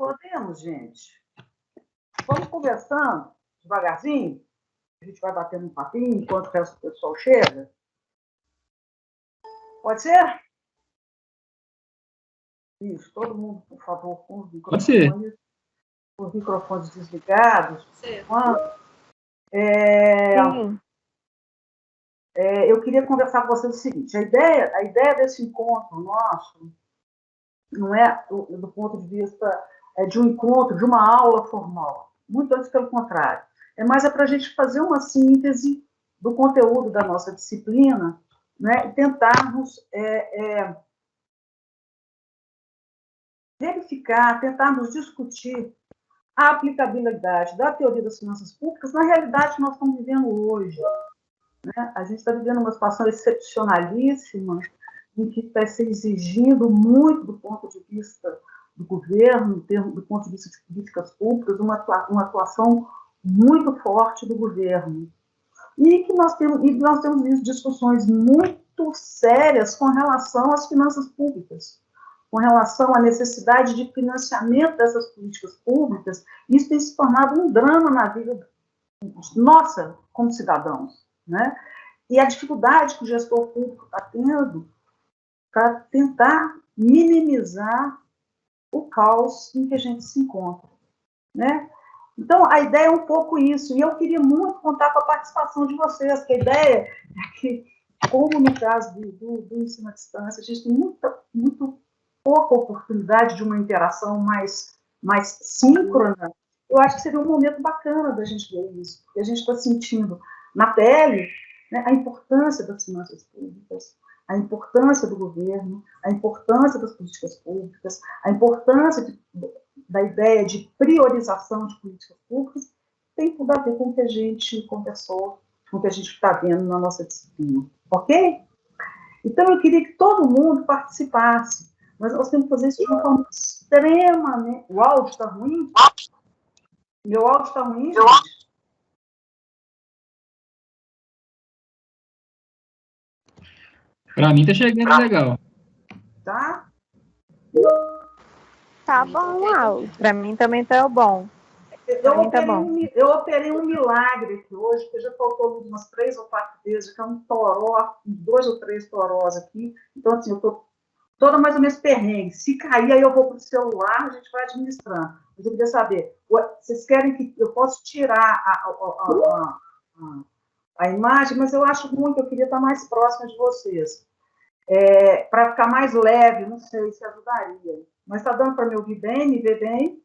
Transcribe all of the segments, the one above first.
Podemos, gente. Vamos conversando devagarzinho. A gente vai batendo um papinho enquanto o resto do pessoal chega. Pode ser? Isso, todo mundo, por favor, com os microfones desligados. Sim. Eu queria conversar com vocês o seguinte: a ideia desse encontro nosso não é do ponto de vista de um encontro, de uma aula formal. Muito antes, pelo contrário. É para a gente fazer uma síntese do conteúdo da nossa disciplina, né, e tentarmos verificar, tentarmos discutir a aplicabilidade da teoria das finanças públicas na realidade que nós estamos vivendo hoje. Né? A gente está vivendo uma situação excepcionalíssima, em que está se exigindo muito do ponto de vista do governo, do ponto de vista de políticas públicas, uma atuação muito forte do governo. E que nós temos visto discussões muito sérias com relação às finanças públicas, com relação à necessidade de financiamento dessas políticas públicas. Isso tem se tornado um drama na vida nossa como cidadãos, né? E a dificuldade que o gestor público está tendo para tentar minimizar o caos em que a gente se encontra, né? Então, a ideia é um pouco isso, e eu queria muito contar com a participação de vocês, porque a ideia é que, como no caso do ensino à distância, a gente tem muito pouca oportunidade de uma interação mais síncrona. Eu acho que seria um momento bacana da gente ver isso, porque a gente está sentindo na pele, né, a importância das finanças públicas, a importância do governo, a importância das políticas públicas, a importância da ideia de priorização de políticas públicas, tem tudo a ver com o que a gente conversou, com o que a gente está vendo na nossa disciplina. Ok? Então, eu queria que todo mundo participasse, mas nós temos que fazer isso de uma forma extremamente... O áudio está ruim? Meu áudio está ruim, gente? Para mim está chegando legal. Tá? Tá bom o áudio. Para mim também tá bom. Eu operei um milagre aqui hoje, porque já faltou umas 3 ou 4 vezes, que é um toró, 2 ou 3 torós aqui. Então, assim, eu estou toda mais ou menos perrengue. Se cair, aí eu vou para o celular, a gente vai administrando. Mas eu queria saber, vocês querem que eu possa tirar a imagem, mas eu acho ruim, que eu queria estar mais próxima de vocês. Para ficar mais leve, não sei se ajudaria. Mas está dando para me ouvir bem, me ver bem?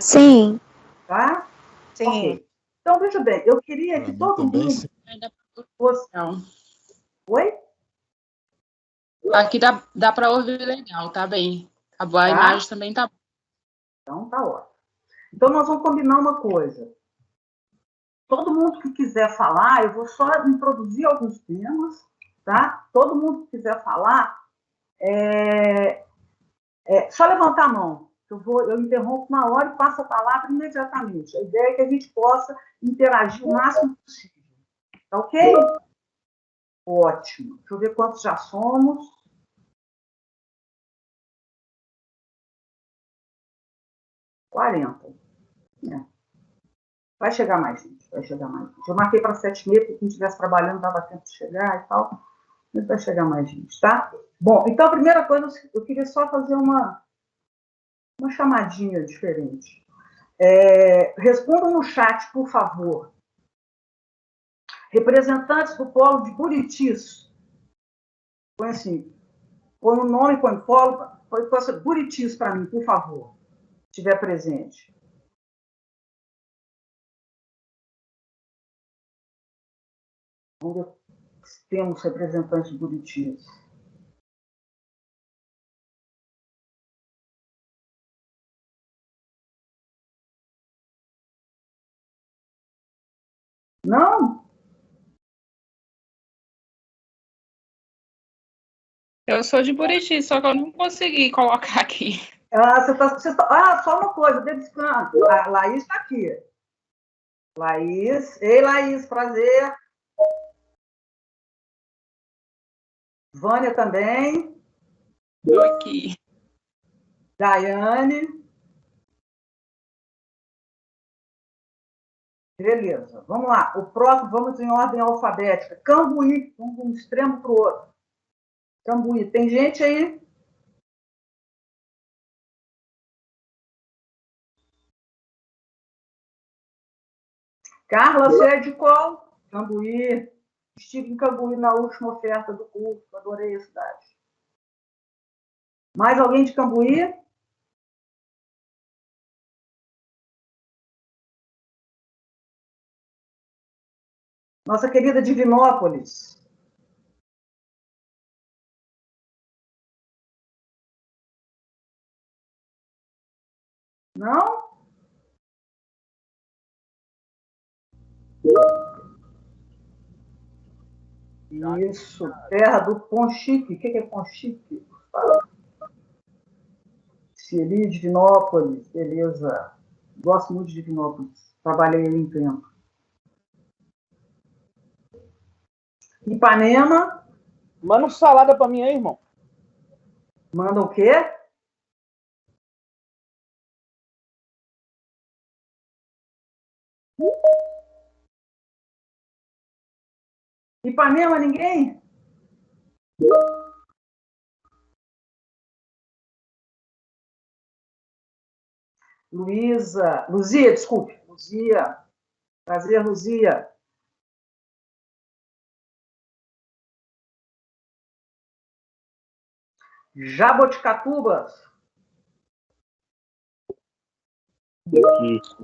Sim. Tá? Sim. Ok. Então, veja bem, eu queria que todo mundo fosse... Oi? Aqui dá para ouvir legal, tá bem. A imagem também tá boa. Então, tá ótimo. Então, nós vamos combinar uma coisa. Todo mundo que quiser falar, eu vou só introduzir alguns temas, tá? Todo mundo que quiser falar, só levantar a mão. Eu interrompo na hora e passo a palavra imediatamente. A ideia é que a gente possa interagir o máximo possível. Tá ok? Ótimo. Deixa eu ver quantos já somos. 40. Vai chegar mais gente, vai chegar mais gente. Eu marquei para 7h30, porque quem estivesse trabalhando dava tempo de chegar e tal. Mas vai chegar mais gente, tá? Bom, então a primeira coisa, eu queria só fazer uma chamadinha diferente. Respondam no chat, por favor. Representantes do polo de Buritis. Põe assim, põe o nome, põe polo, põe Buritis para mim, por favor, se estiver presente. Vamos ver se temos representantes de Buritis. Não? Eu sou de Buriti, só que eu não consegui colocar aqui. Só uma coisa, dedicando. A Laís está aqui. Laís. Ei, Laís, prazer. Vânia também. Estou aqui. Daiane. Beleza, vamos lá. O próximo, vamos em ordem alfabética. Cambuí, vamos de um extremo para o outro. Cambuí, tem gente aí? Carla, você é de qual? Cambuí. Estive em Cambuí na última oferta do curso, adorei a cidade. Mais alguém de Cambuí? Nossa querida Divinópolis. Não? Isso, terra do Ponchique. O que é Ponchique? Siri, Divinópolis, beleza. Gosto muito de Divinópolis. Trabalhei ali em tempo. Ipanema. Manda um salada pra mim aí, irmão. Manda o quê? Ipanema, ninguém? Luzia, desculpe. Luzia. Prazer, Luzia. Jaboticatubas.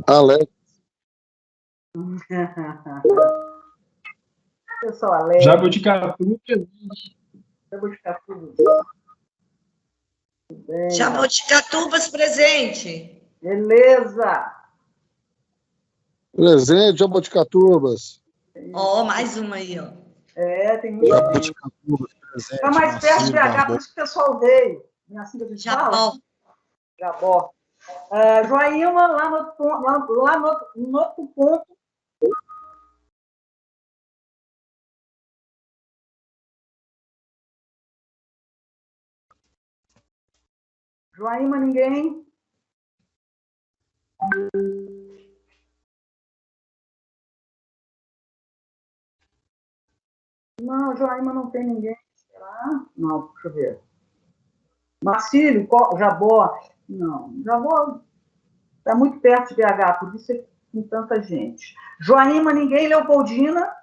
Alex. Pessoal, alegre. Jaboticatu. Jaboticatubas. Jaboticatubas presente. Beleza. Presente, Jaboticatubas. Ó, mais uma aí, ó. Tem muita gente. Jaboticatubas, presente. Está mais perto de BH, por isso que o pessoal veio. Não é assim que a gente fala? Jabó. Jabó. Joaíma, lá no outro ponto. Joaíma, ninguém? Não, Joaíma não tem ninguém. Será? Não, deixa eu ver. Marcílio, Jabó. Não, Jabó está muito perto de BH, por isso tem tanta gente. Joaíma, ninguém. Leopoldina.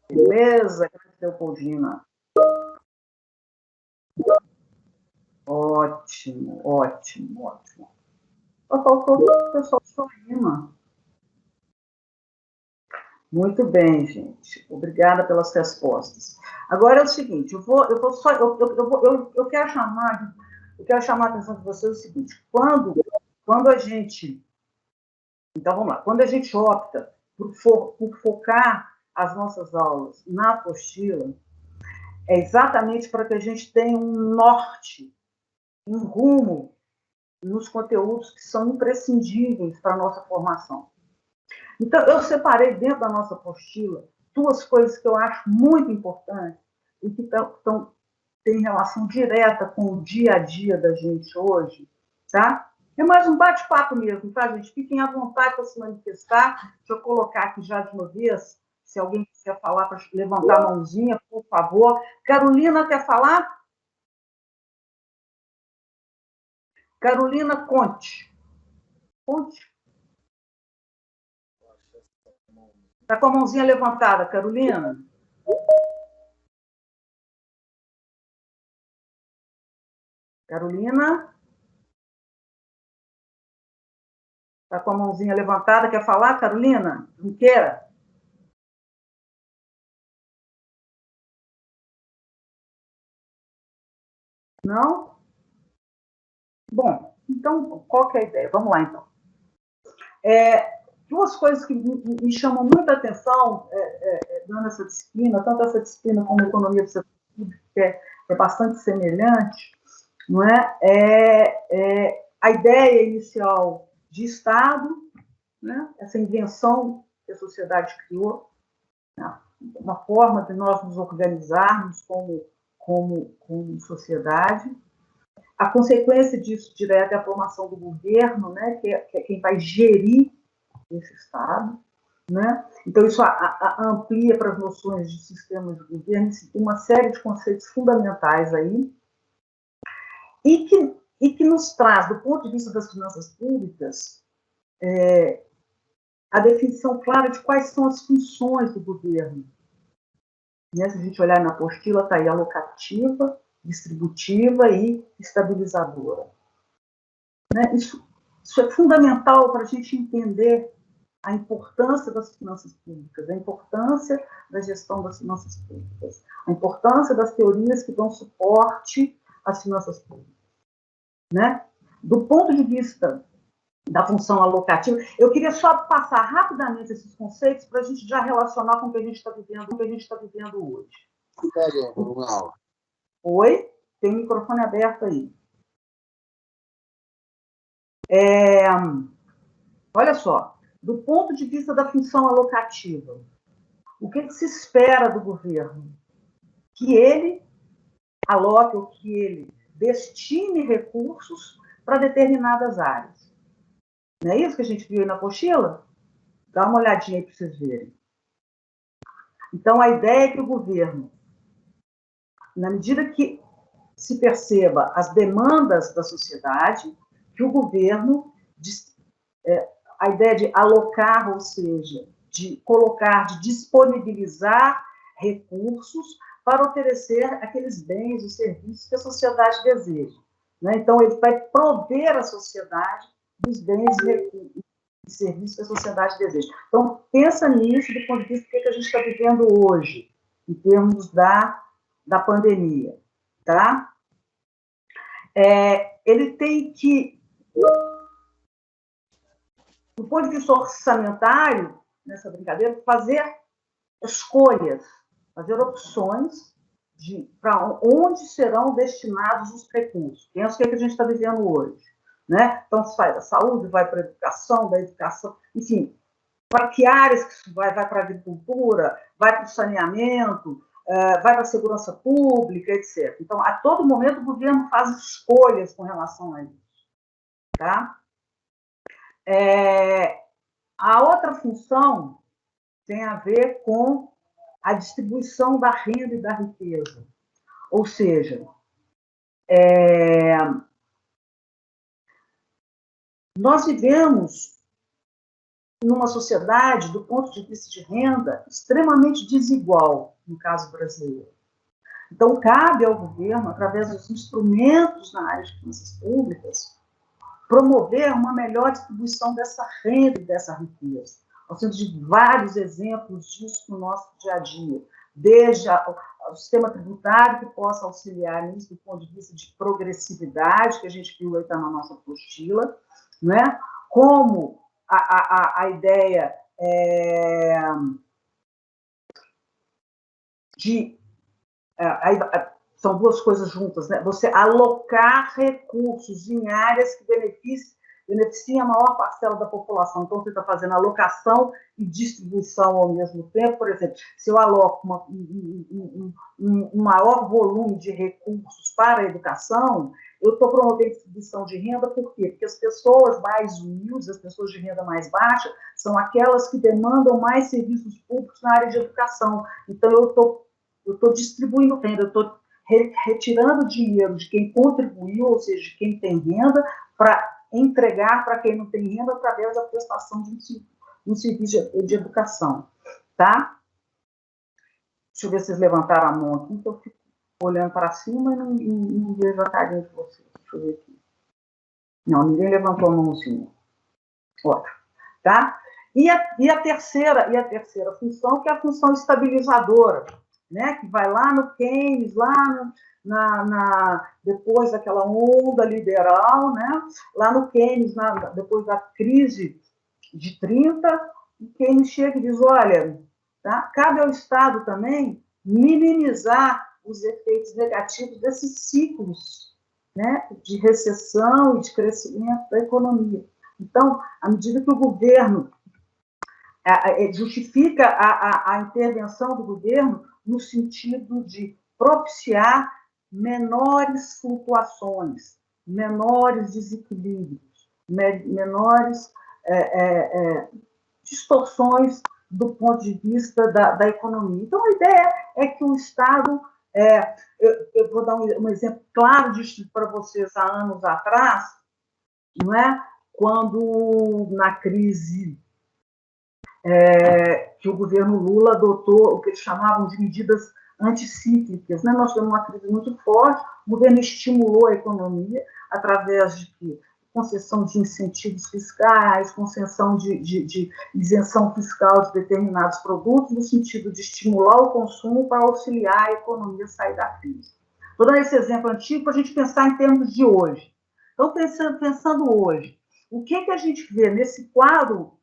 Beleza, Leopoldina. Ótimo, ótimo, ótimo. Só faltou o pessoal de Joaíma. Muito bem, gente. Obrigada pelas respostas. Agora é o seguinte, eu quero chamar a atenção de vocês o seguinte, quando a gente, então vamos lá, quando a gente opta por focar as nossas aulas na apostila, é exatamente para que a gente tenha um norte, um rumo nos conteúdos que são imprescindíveis para a nossa formação. Então, eu separei dentro da nossa apostila 2 coisas que eu acho muito importantes e que têm relação direta com o dia a dia da gente hoje, tá? É mais um bate-papo mesmo, tá, gente? Fiquem à vontade para se manifestar. Deixa eu colocar aqui já de uma vez, se alguém quiser falar, para levantar a mãozinha, por favor. Carolina, quer falar? Carolina, conte. Conte. Está com a mãozinha levantada, Carolina? Carolina? Está com a mãozinha levantada, quer falar, Carolina? Junqueira? Não? Bom, então, qual que é a ideia? Vamos lá, então. 2 coisas que me chamam muita atenção dando essa disciplina, tanto essa disciplina como a economia do setor público, que é bastante semelhante, não é? A ideia inicial de Estado, né? Essa invenção que a sociedade criou, né? Uma forma de nós nos organizarmos como sociedade. A consequência disso direta é a formação do governo, né, que é quem vai gerir esse Estado. Né? Então, isso amplia para as noções de sistemas de governo, tem uma série de conceitos fundamentais aí, e que nos traz, do ponto de vista das finanças públicas, a definição clara de quais são as funções do governo. Né? Se a gente olhar na apostila, está aí alocativa, distributiva e estabilizadora. Né? Isso é fundamental para a gente entender a importância das finanças públicas, a importância da gestão das finanças públicas, a importância das teorias que dão suporte às finanças públicas. Né? Do ponto de vista da função alocativa, eu queria só passar rapidamente esses conceitos para a gente já relacionar com o que a gente está vivendo hoje. Oi? Tem o microfone aberto aí. Olha só, do ponto de vista da função alocativa, o que se espera do governo? Que ele aloque ou que ele destine recursos para determinadas áreas. Não é isso que a gente viu aí na apostila? Dá uma olhadinha aí para vocês verem. Então, a ideia é que o governo, na medida que se perceba as demandas da sociedade, que o governo, a ideia de alocar, ou seja, de colocar, de disponibilizar recursos para oferecer aqueles bens e serviços que a sociedade deseja. Né? Então, ele vai prover a sociedade dos bens e serviços que a sociedade deseja. Então, pensa nisso do ponto de vista do que a gente está vivendo hoje, em termos da pandemia. Tá? Ele tem que, do ponto de vista orçamentário, nessa brincadeira, fazer escolhas, fazer opções para onde serão destinados os recursos. Pensa o que a gente está vivendo hoje. Né? Então, se faz a saúde, vai para a educação, da educação, enfim, para que áreas que vai para a agricultura, vai para o saneamento, vai para a segurança pública, etc. Então, a todo momento, o governo faz escolhas com relação a isso. Tá? A outra função tem a ver com a distribuição da renda e da riqueza. Ou seja, nós vivemos numa sociedade, do ponto de vista de renda, extremamente desigual, no caso brasileiro. Então, cabe ao governo, através dos instrumentos na área de finanças públicas, promover uma melhor distribuição dessa renda e dessa riqueza. Nós temos vários exemplos disso no nosso dia a dia, desde o sistema tributário, que possa auxiliar nisso, do ponto de vista de progressividade, que a gente viu aí, está na nossa apostila, né? Como a ideia são duas coisas juntas, né? Você alocar recursos em áreas que beneficiem a maior parcela da população. Então, você está fazendo alocação e distribuição ao mesmo tempo. Por exemplo, se eu aloco um maior volume de recursos para a educação, eu estou promovendo distribuição de renda, por quê? Porque as pessoas mais humildes, as pessoas de renda mais baixa, são aquelas que demandam mais serviços públicos na área de educação. Então, eu estou distribuindo renda, eu estou retirando dinheiro de quem contribuiu, ou seja, de quem tem renda, para entregar para quem não tem renda através da prestação de um serviço de educação. Tá? Deixa eu ver se vocês levantaram a mão aqui, que eu fico olhando para cima e não vejo a carinha de vocês. Deixa eu ver aqui. Não, ninguém levantou a mãozinha. Ótimo. Tá? E a terceira função, que é a função estabilizadora, né? Que vai lá no Keynes, lá depois daquela onda liberal, né? Lá no Keynes, depois da crise de 30, o Keynes chega e diz, olha, tá? Cabe ao Estado também minimizar os efeitos negativos desses ciclos, né, de recessão e de crescimento da economia. Então, à medida que o governo justifica a intervenção do governo no sentido de propiciar menores flutuações, menores desequilíbrios, menores distorções do ponto de vista da economia. Então, a ideia é que o Estado... eu vou dar um exemplo claro disso para vocês há anos atrás, não é? Quando, na crise que o governo Lula adotou o que eles chamavam de medidas anticíclicas, né? Nós tivemos uma crise muito forte, o governo estimulou a economia através de concessão de incentivos fiscais, concessão de isenção fiscal de determinados produtos, no sentido de estimular o consumo para auxiliar a economia a sair da crise. Vou dar esse exemplo antigo para a gente pensar em termos de hoje. Então, pensando hoje, o que a gente vê nesse quadro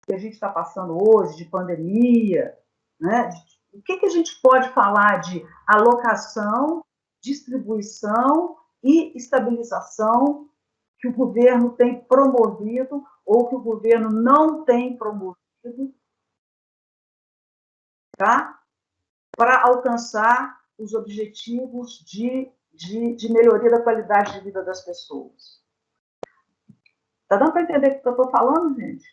que a gente está passando hoje, de pandemia, né? O que a gente pode falar de alocação, distribuição e estabilização que o governo tem promovido ou que o governo não tem promovido, tá? Para alcançar os objetivos de melhoria da qualidade de vida das pessoas. Está dando para entender o que eu estou falando, gente?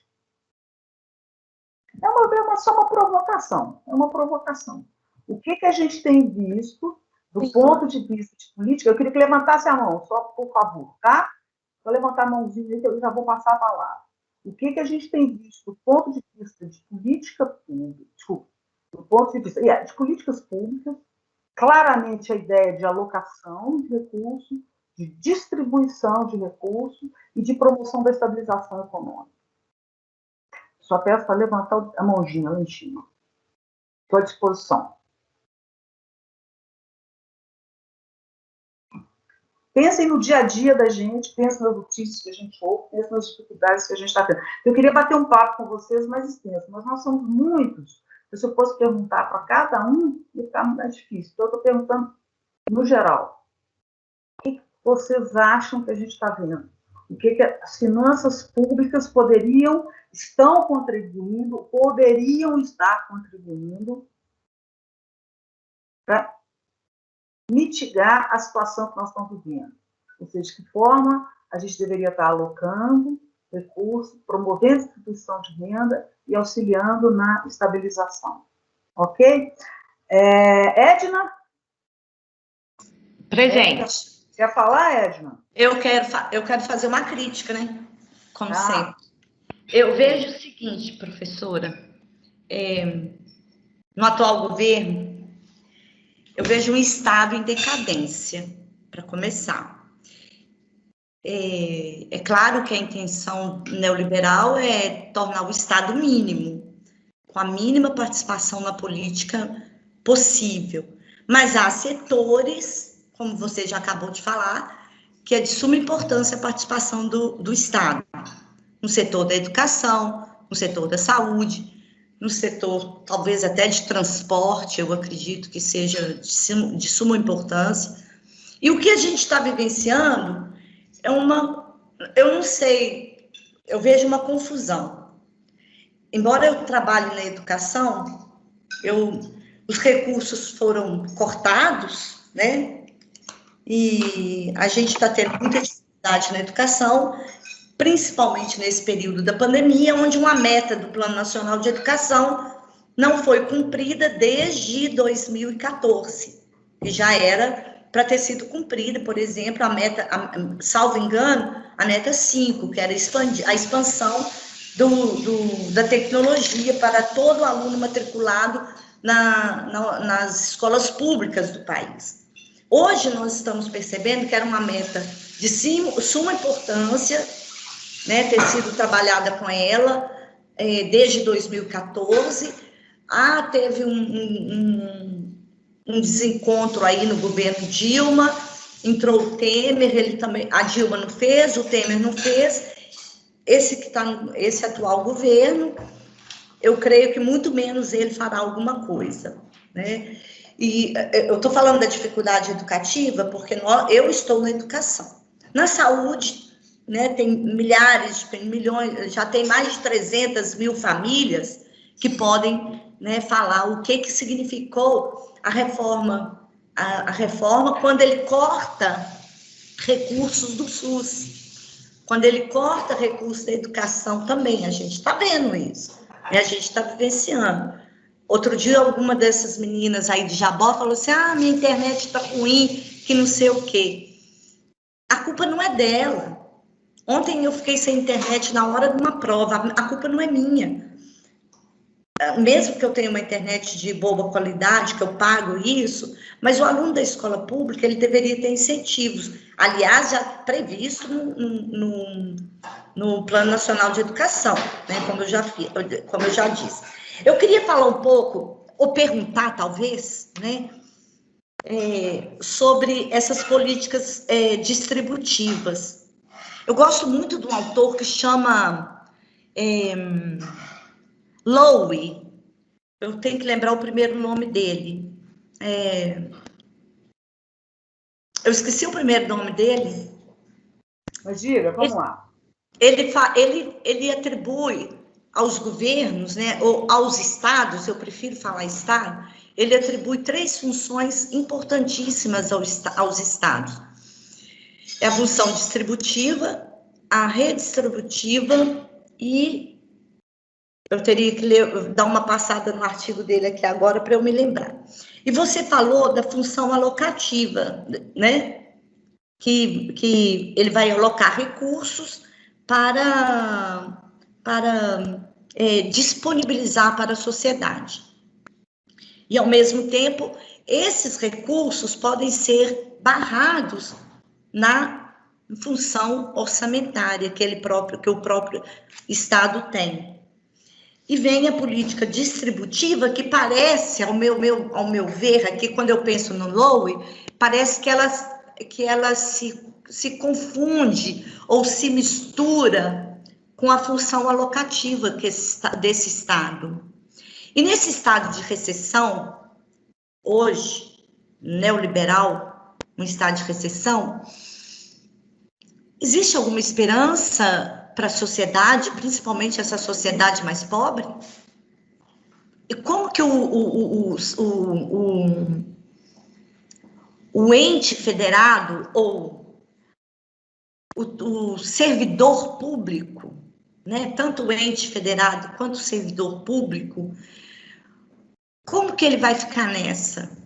É só uma provocação. É uma provocação. O que a gente tem visto do ponto de vista de política? Eu queria que levantasse a mão, só por favor, tá? Vou levantar a mãozinha aí que eu já vou passar a palavra. O que a gente tem visto do ponto de vista de política pública, do ponto de vista de políticas públicas, claramente a ideia de alocação de recursos, de distribuição de recursos e de promoção da estabilização econômica. Só peço para levantar a mãozinha lá em cima. Estou à disposição. Pensem no dia a dia da gente, pensem nas notícias que a gente ouve, pensem nas dificuldades que a gente está tendo. Eu queria bater um papo com vocês mais extenso, mas nós somos muitos. Se eu fosse perguntar para cada um, ia ficar muito mais difícil. Então, eu estou perguntando no geral. O que vocês acham que a gente está vendo? O que as finanças públicas estão contribuindo, poderiam estar contribuindo para mitigar a situação que nós estamos vivendo? Ou seja, de que forma a gente deveria estar alocando recursos, promovendo a distribuição de renda e auxiliando na estabilização. Ok? Edna? Presente. Quer falar, Edna? Eu quero fazer uma crítica, né? Como sempre. Eu vejo o seguinte, professora, no atual governo, eu vejo um Estado em decadência, para começar. É claro que a intenção neoliberal é tornar o Estado mínimo, com a mínima participação na política possível. Mas há setores, como você já acabou de falar, que é de suma importância a participação do Estado. No setor da educação, no setor da saúde, no setor, talvez até de transporte, eu acredito que seja de suma importância. E o que a gente está vivenciando eu não sei, eu vejo uma confusão. Embora eu trabalhe na educação, os recursos foram cortados, né? E a gente está tendo muita dificuldade na educação, principalmente nesse período da pandemia, onde uma meta do Plano Nacional de Educação não foi cumprida desde 2014, que já era para ter sido cumprida, por exemplo, a meta, salvo engano, a meta 5, que era a expansão da tecnologia para todo aluno matriculado nas escolas públicas do país. Hoje nós estamos percebendo que era uma meta de suma importância, né, ter sido trabalhada com ela desde 2014. Teve um desencontro aí no governo Dilma, entrou o Temer, a Dilma não fez, o Temer não fez. Esse atual governo, eu creio que muito menos ele fará alguma coisa, né? E eu estou falando da dificuldade educativa porque eu estou na educação. Na saúde, né, tem milhares, milhões, já tem mais de 300 mil famílias que podem, né, falar o que significou a reforma. A reforma, quando ele corta recursos do SUS, quando ele corta recursos da educação também, a gente está vendo isso, né, a gente está vivenciando. Outro dia, alguma dessas meninas aí de Jabó falou assim, minha internet está ruim, que não sei o quê. A culpa não é dela. Ontem eu fiquei sem internet na hora de uma prova, a culpa não é minha. Mesmo que eu tenha uma internet de boa qualidade, que eu pago isso, mas o aluno da escola pública, ele deveria ter incentivos. Aliás, já previsto no Plano Nacional de Educação, né, como eu já disse. Eu queria falar um pouco, ou perguntar, talvez, né, sobre essas políticas distributivas. Eu gosto muito de um autor que chama Lowe. Eu tenho que lembrar o primeiro nome dele. Eu esqueci o primeiro nome dele. Mas diga, vamos lá. Ele atribui aos governos, né, ou aos estados, eu prefiro falar estado, ele atribui 3 funções importantíssimas aos estados. É a função distributiva, a redistributiva e eu teria que dar uma passada no artigo dele aqui agora para eu me lembrar. E você falou da função alocativa, né? Que ele vai alocar recursos para disponibilizar para a sociedade. E, ao mesmo tempo, esses recursos podem ser barrados na função orçamentária que o próprio Estado tem. E vem a política distributiva, que parece, ao meu ver, aqui, quando eu penso no Lowe, parece que ela se confunde ou se mistura com a função alocativa desse Estado. E nesse estado de recessão, hoje, neoliberal, um estado de recessão, existe alguma esperança para a sociedade, principalmente essa sociedade mais pobre? E como que o ente federado ou o servidor público, né, tanto o ente federado quanto o servidor público, como que ele vai ficar nessa?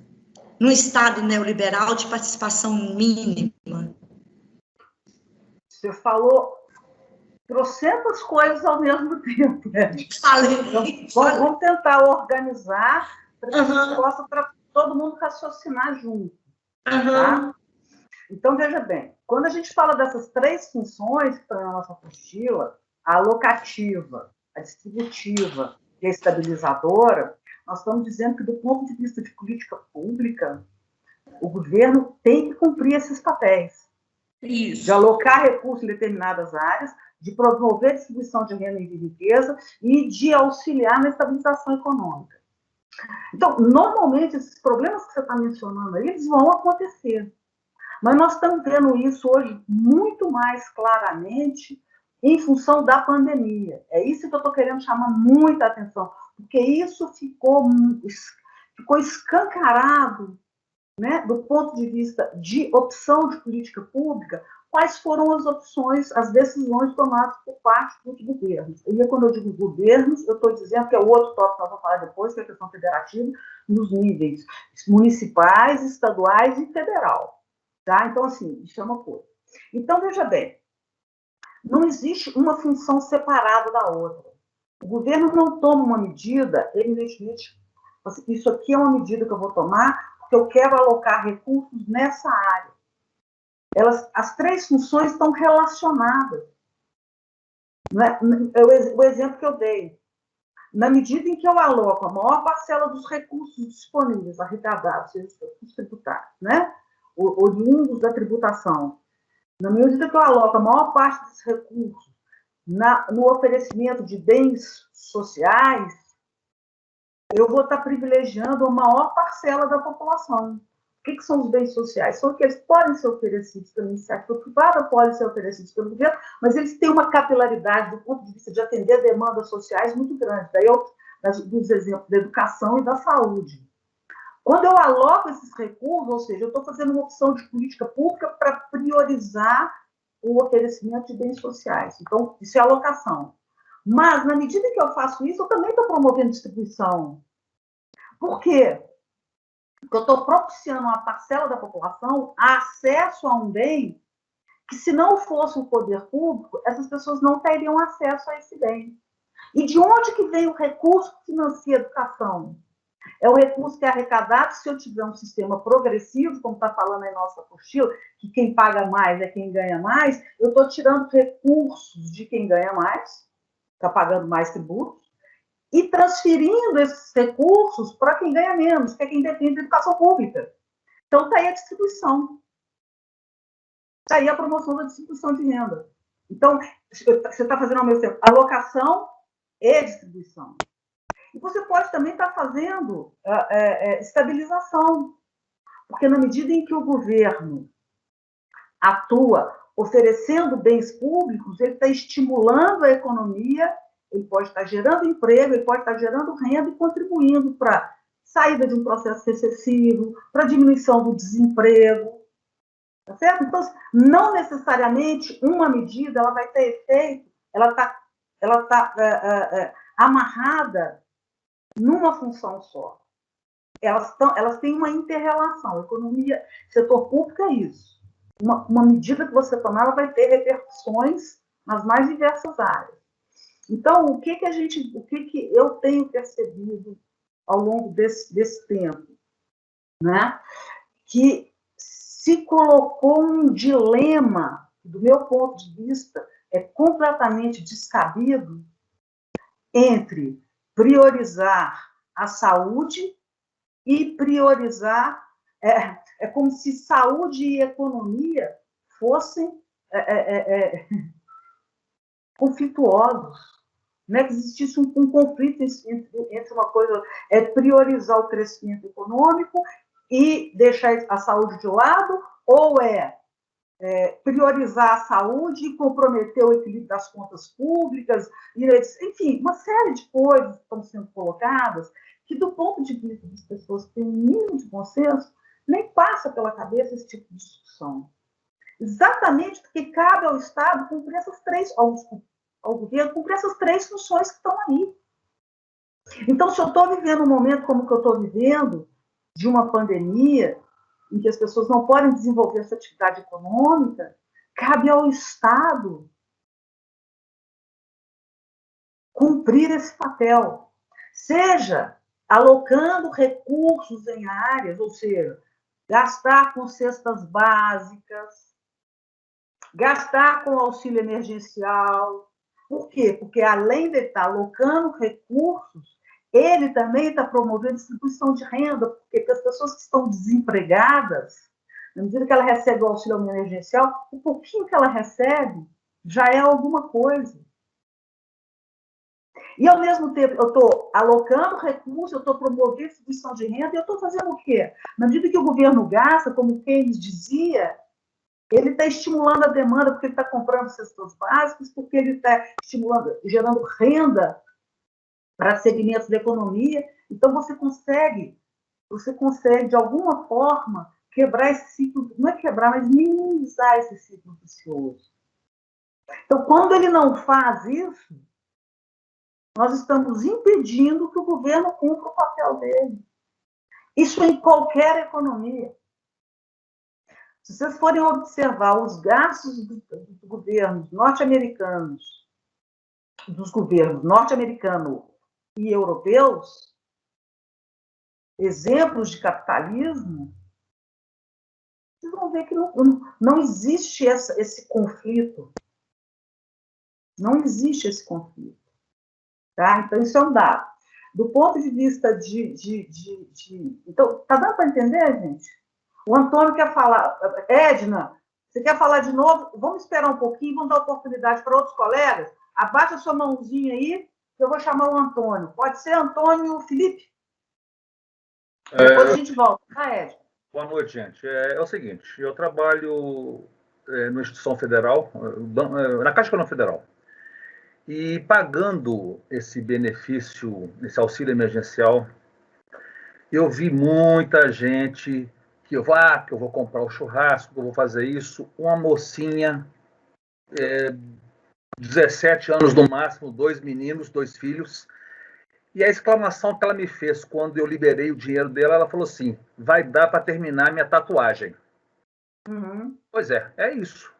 Num estado neoliberal de participação mínima? Você falou trocentas coisas ao mesmo tempo, né? Então, vamos tentar organizar para que a gente possa para todo mundo raciocinar junto. Tá? Então, veja bem, quando a gente fala dessas 3 funções que estão na nossa apostila, a alocativa, a distributiva e a estabilizadora, nós estamos dizendo que, do ponto de vista de política pública, o governo tem que cumprir esses papéis. Isso. De alocar recursos em determinadas áreas, de promover a distribuição de renda e de riqueza e de auxiliar na estabilização econômica. Então, normalmente, esses problemas que você está mencionando aí, eles vão acontecer. Mas nós estamos vendo isso hoje muito mais claramente em função da pandemia. É isso que eu estou querendo chamar muita atenção, porque isso ficou escancarado, né, do ponto de vista de opção de política pública, quais foram as opções, as decisões tomadas por parte dos governos. E quando eu digo governos, eu estou dizendo que é o outro tópico que nós vamos falar depois, que é a questão federativa, nos níveis municipais, estaduais e federal. Tá? Então, assim, isso é uma coisa. Então, veja bem, não existe uma função separada da outra. O governo não toma uma medida, evidentemente, isso aqui é uma medida que eu vou tomar, porque eu quero alocar recursos nessa área. As 3 funções estão relacionadas. Não é? O exemplo que eu dei. Na medida em que eu aloco a maior parcela dos recursos disponíveis, arrecadados, seja os tributários, né? Oriundos da tributação, na medida que eu aloco a maior parte desses recursos no oferecimento de bens sociais, eu vou estar privilegiando a maior parcela da população. que são os bens sociais? São aqueles que podem ser oferecidos pela iniciativa privada, podem ser oferecidos pelo governo, mas eles têm uma capilaridade do ponto de vista de atender demandas sociais muito grande. Daí dos exemplos da educação e da saúde. Quando eu aloco esses recursos, ou seja, eu estou fazendo uma opção de política pública para priorizar o oferecimento de bens sociais. Então, isso é alocação. Mas, na medida que eu faço isso, eu também estou promovendo distribuição. Por quê? Porque eu estou propiciando a uma parcela da população acesso a um bem que, se não fosse o poder público, essas pessoas não teriam acesso a esse bem. E de onde que vem o recurso que financia a educação? É o recurso que é arrecadado se eu tiver um sistema progressivo, como está falando aí nossa apostila, que quem paga mais é quem ganha mais. Eu estou tirando recursos de quem ganha mais, está pagando mais tributos, e transferindo esses recursos para quem ganha menos, que é quem depende da educação pública. Então, está aí a distribuição. Está aí a promoção da distribuição de renda. Então, você está fazendo ao mesmo tempo alocação e distribuição. E você pode também estar fazendo estabilização, porque na medida em que o governo atua oferecendo bens públicos, ele está estimulando a economia, ele pode estar gerando emprego, ele pode estar gerando renda e contribuindo para a saída de um processo recessivo, para a diminuição do desemprego. Tá certo? Então, não necessariamente uma medida ela vai ter efeito, ela está amarrada numa função só. Elas têm uma inter-relação. Economia, setor público é isso. Uma medida que você tomar, ela vai ter repercussões nas mais diversas áreas. Então, o que eu tenho percebido ao longo desse tempo, né? Que se colocou um dilema, do meu ponto de vista, é completamente descabido, entre priorizar a saúde e priorizar... É como se saúde e economia fossem conflituosos, né? Que existisse um conflito entre uma coisa, priorizar o crescimento econômico e deixar a saúde de lado, ou priorizar a saúde e comprometer o equilíbrio das contas públicas, enfim, uma série de coisas que estão sendo colocadas que, do ponto de vista das pessoas que têm um mínimo de bom senso, nem passa pela cabeça esse tipo de discussão. Exatamente porque cabe ao Estado cumprir essas três, ao governo cumprir essas três funções que estão aí. Então, se eu estou vivendo um momento como que eu estou vivendo, de uma pandemia, em que as pessoas não podem desenvolver sua atividade econômica, cabe ao Estado cumprir esse papel. Seja alocando recursos em áreas, ou seja, gastar com cestas básicas, gastar com auxílio emergencial. Por quê? Porque, além de estar alocando recursos, ele também está promovendo distribuição de renda, porque as pessoas que estão desempregadas, na medida que ela recebe o auxílio emergencial, o pouquinho que ela recebe já é alguma coisa. E, ao mesmo tempo, eu estou alocando recursos, eu estou promovendo distribuição de renda, e eu estou fazendo o quê? Na medida que o governo gasta, como Keynes dizia, ele está estimulando a demanda, porque ele está comprando cestas básicas, porque ele está estimulando, gerando renda para segmentos da economia. Então, você consegue, de alguma forma, quebrar esse ciclo, não é quebrar, mas minimizar esse ciclo vicioso. Então, quando ele não faz isso, nós estamos impedindo que o governo cumpra o papel dele. Isso em qualquer economia. Se vocês forem observar os gastos dos governos norte-americanos, e europeus, exemplos de capitalismo, vocês vão ver que não existe esse conflito. Não existe esse conflito. Tá? Então, isso é um dado. Do ponto de vista Então, tá dando para entender, gente? O Antônio quer falar. Edna, você quer falar de novo? Vamos esperar um pouquinho, vamos dar oportunidade para outros colegas. Abaixa a sua mãozinha aí, que eu vou chamar o Antônio. Pode ser Antônio Felipe? Depois a gente volta, tá, Edna? Boa noite, gente. É o seguinte, eu trabalho na instituição federal, na Caixa Econômica Federal, e pagando esse benefício, esse auxílio emergencial, eu vi muita gente que eu vou comprar o churrasco, que eu vou fazer isso. Uma mocinha, 17 anos no máximo, 2 meninos, 2 filhos. E a exclamação que ela me fez quando eu liberei o dinheiro dela, ela falou assim: vai dar para terminar minha tatuagem. Uhum. Pois é isso.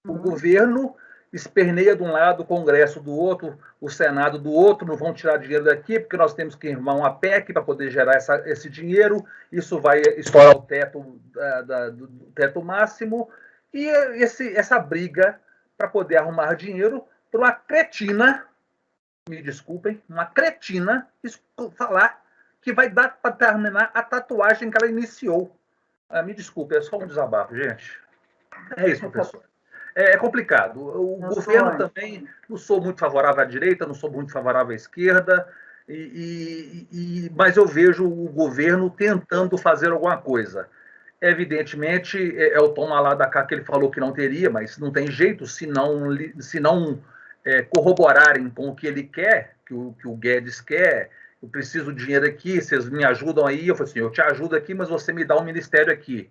O governo esperneia de um lado, o Congresso do outro, o Senado do outro, não vão tirar dinheiro daqui, porque nós temos que firmar uma PEC para poder gerar esse dinheiro, isso vai estourar o teto, do teto máximo, e essa briga para poder arrumar dinheiro para uma cretina, me desculpem, uma cretina falar que vai dar para terminar a tatuagem que ela iniciou. Me desculpe, é só um desabafo, gente. É isso, professor. É complicado. O governo também, não sou muito favorável à direita, não sou muito favorável à esquerda, mas eu vejo o governo tentando fazer alguma coisa. Evidentemente, é o toma lá da cá que ele falou que não teria, mas não tem jeito se não corroborarem com o que ele quer, que o Guedes quer. Eu preciso de dinheiro aqui, vocês me ajudam aí. Eu falei assim, eu te ajudo aqui, mas você me dá um ministério aqui.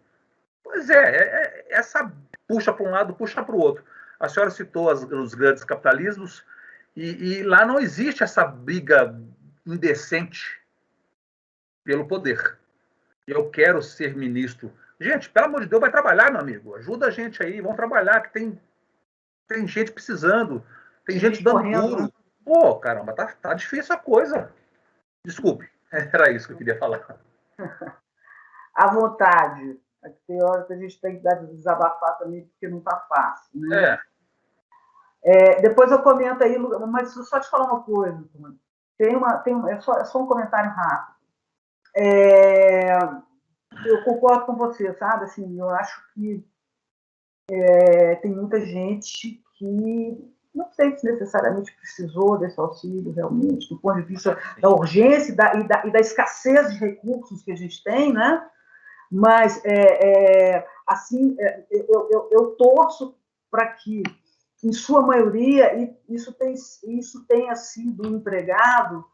Pois essa puxa para um lado, puxa para o outro. A senhora citou os grandes capitalismos, e lá não existe essa briga indecente pelo poder. Eu quero ser ministro. Gente, pelo amor de Deus, vai trabalhar, meu amigo. Ajuda a gente aí, vamos trabalhar, que tem gente precisando, tem gente dando duro. Pô, caramba, tá difícil a coisa. Desculpe, era isso que eu queria falar. À vontade. Tem hora que a gente tem que desabafar também, porque não está fácil. Né? Depois eu comento aí, mas só te falar uma coisa. É só um comentário rápido. Eu concordo com você, sabe? Assim, eu acho que tem muita gente que não sei se necessariamente precisou desse auxílio, realmente, do ponto de vista da urgência e da escassez de recursos que a gente tem, né? Mas, assim, eu torço para que, em sua maioria, isso tenha sido empregado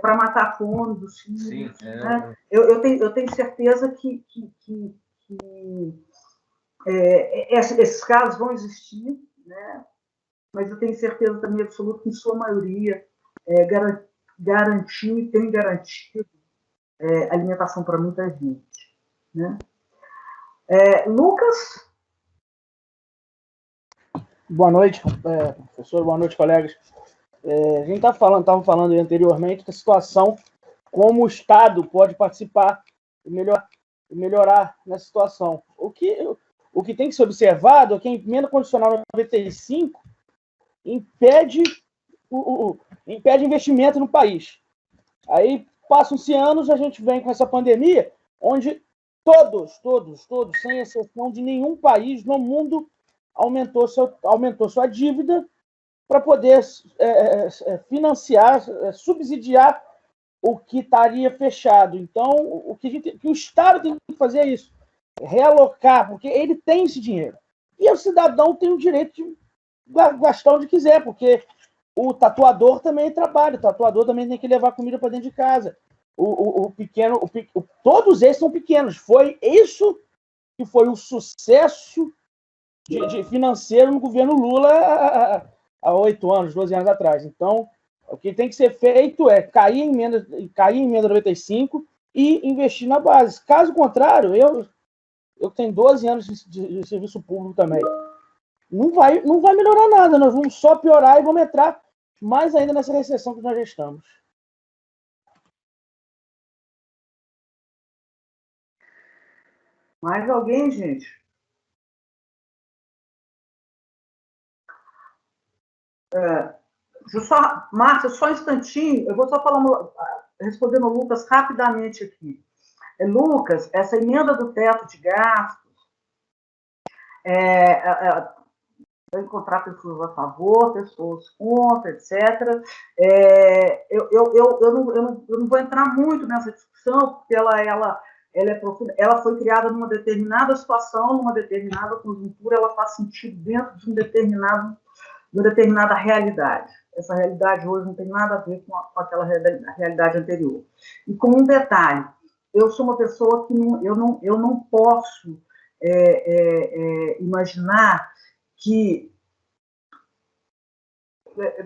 para matar a fome dos filhos. Sim, né? Eu tenho certeza que esses casos vão existir, né? Mas eu tenho certeza também absoluta que, em sua maioria, garantiu e tem garantido alimentação para muita gente. Né? Lucas? Boa noite, professor, boa noite, colegas. A gente estava falando anteriormente da situação, como o Estado pode participar e melhorar nessa situação. O que tem que ser observado é que a emenda condicional 95 impede investimento no país. Aí passam-se anos, a gente vem com essa pandemia, onde todos, sem exceção de nenhum país no mundo, aumentou sua dívida para poder financiar, subsidiar o que estaria fechado. Então, o que o Estado tem que fazer é isso, realocar, porque ele tem esse dinheiro. E o cidadão tem o direito de gastar onde quiser, porque o tatuador também trabalha, o tatuador também tem que levar comida para dentro de casa. Todos esses são pequenos. Foi isso que foi o sucesso de financeiro no governo Lula há 8 anos, 12 anos atrás. Então, o que tem que ser feito é cair em emenda 95 e investir na base. Caso contrário, eu tenho 12 anos de serviço público também. Não vai melhorar nada, nós vamos só piorar e vamos entrar mais ainda nessa recessão que nós já estamos. Mais alguém, gente? Márcia, só um instantinho, eu vou só respondendo o Lucas rapidamente aqui. Lucas, essa emenda do teto de gastos vai encontrar pessoas a favor, pessoas contra, etc. Eu não vou entrar muito nessa discussão, porque ela ela é profunda, ela foi criada numa determinada situação, numa determinada conjuntura, ela faz sentido dentro de uma determinada realidade. Essa realidade hoje não tem nada a ver com aquela realidade anterior. E com um detalhe, eu sou uma pessoa que eu não posso imaginar que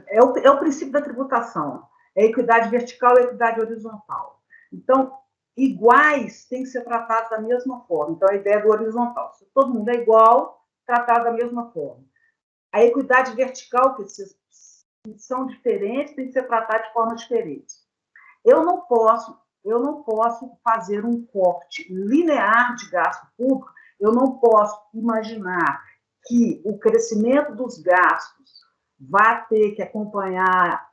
é o princípio da tributação, é equidade vertical e equidade horizontal. Então, iguais têm que ser tratados da mesma forma. Então, a ideia do horizontal, se todo mundo é igual, tratado da mesma forma. A equidade vertical, que são diferentes, tem que ser tratada de forma diferente. Eu não posso fazer um corte linear de gasto público, eu não posso imaginar que o crescimento dos gastos vai ter que acompanhar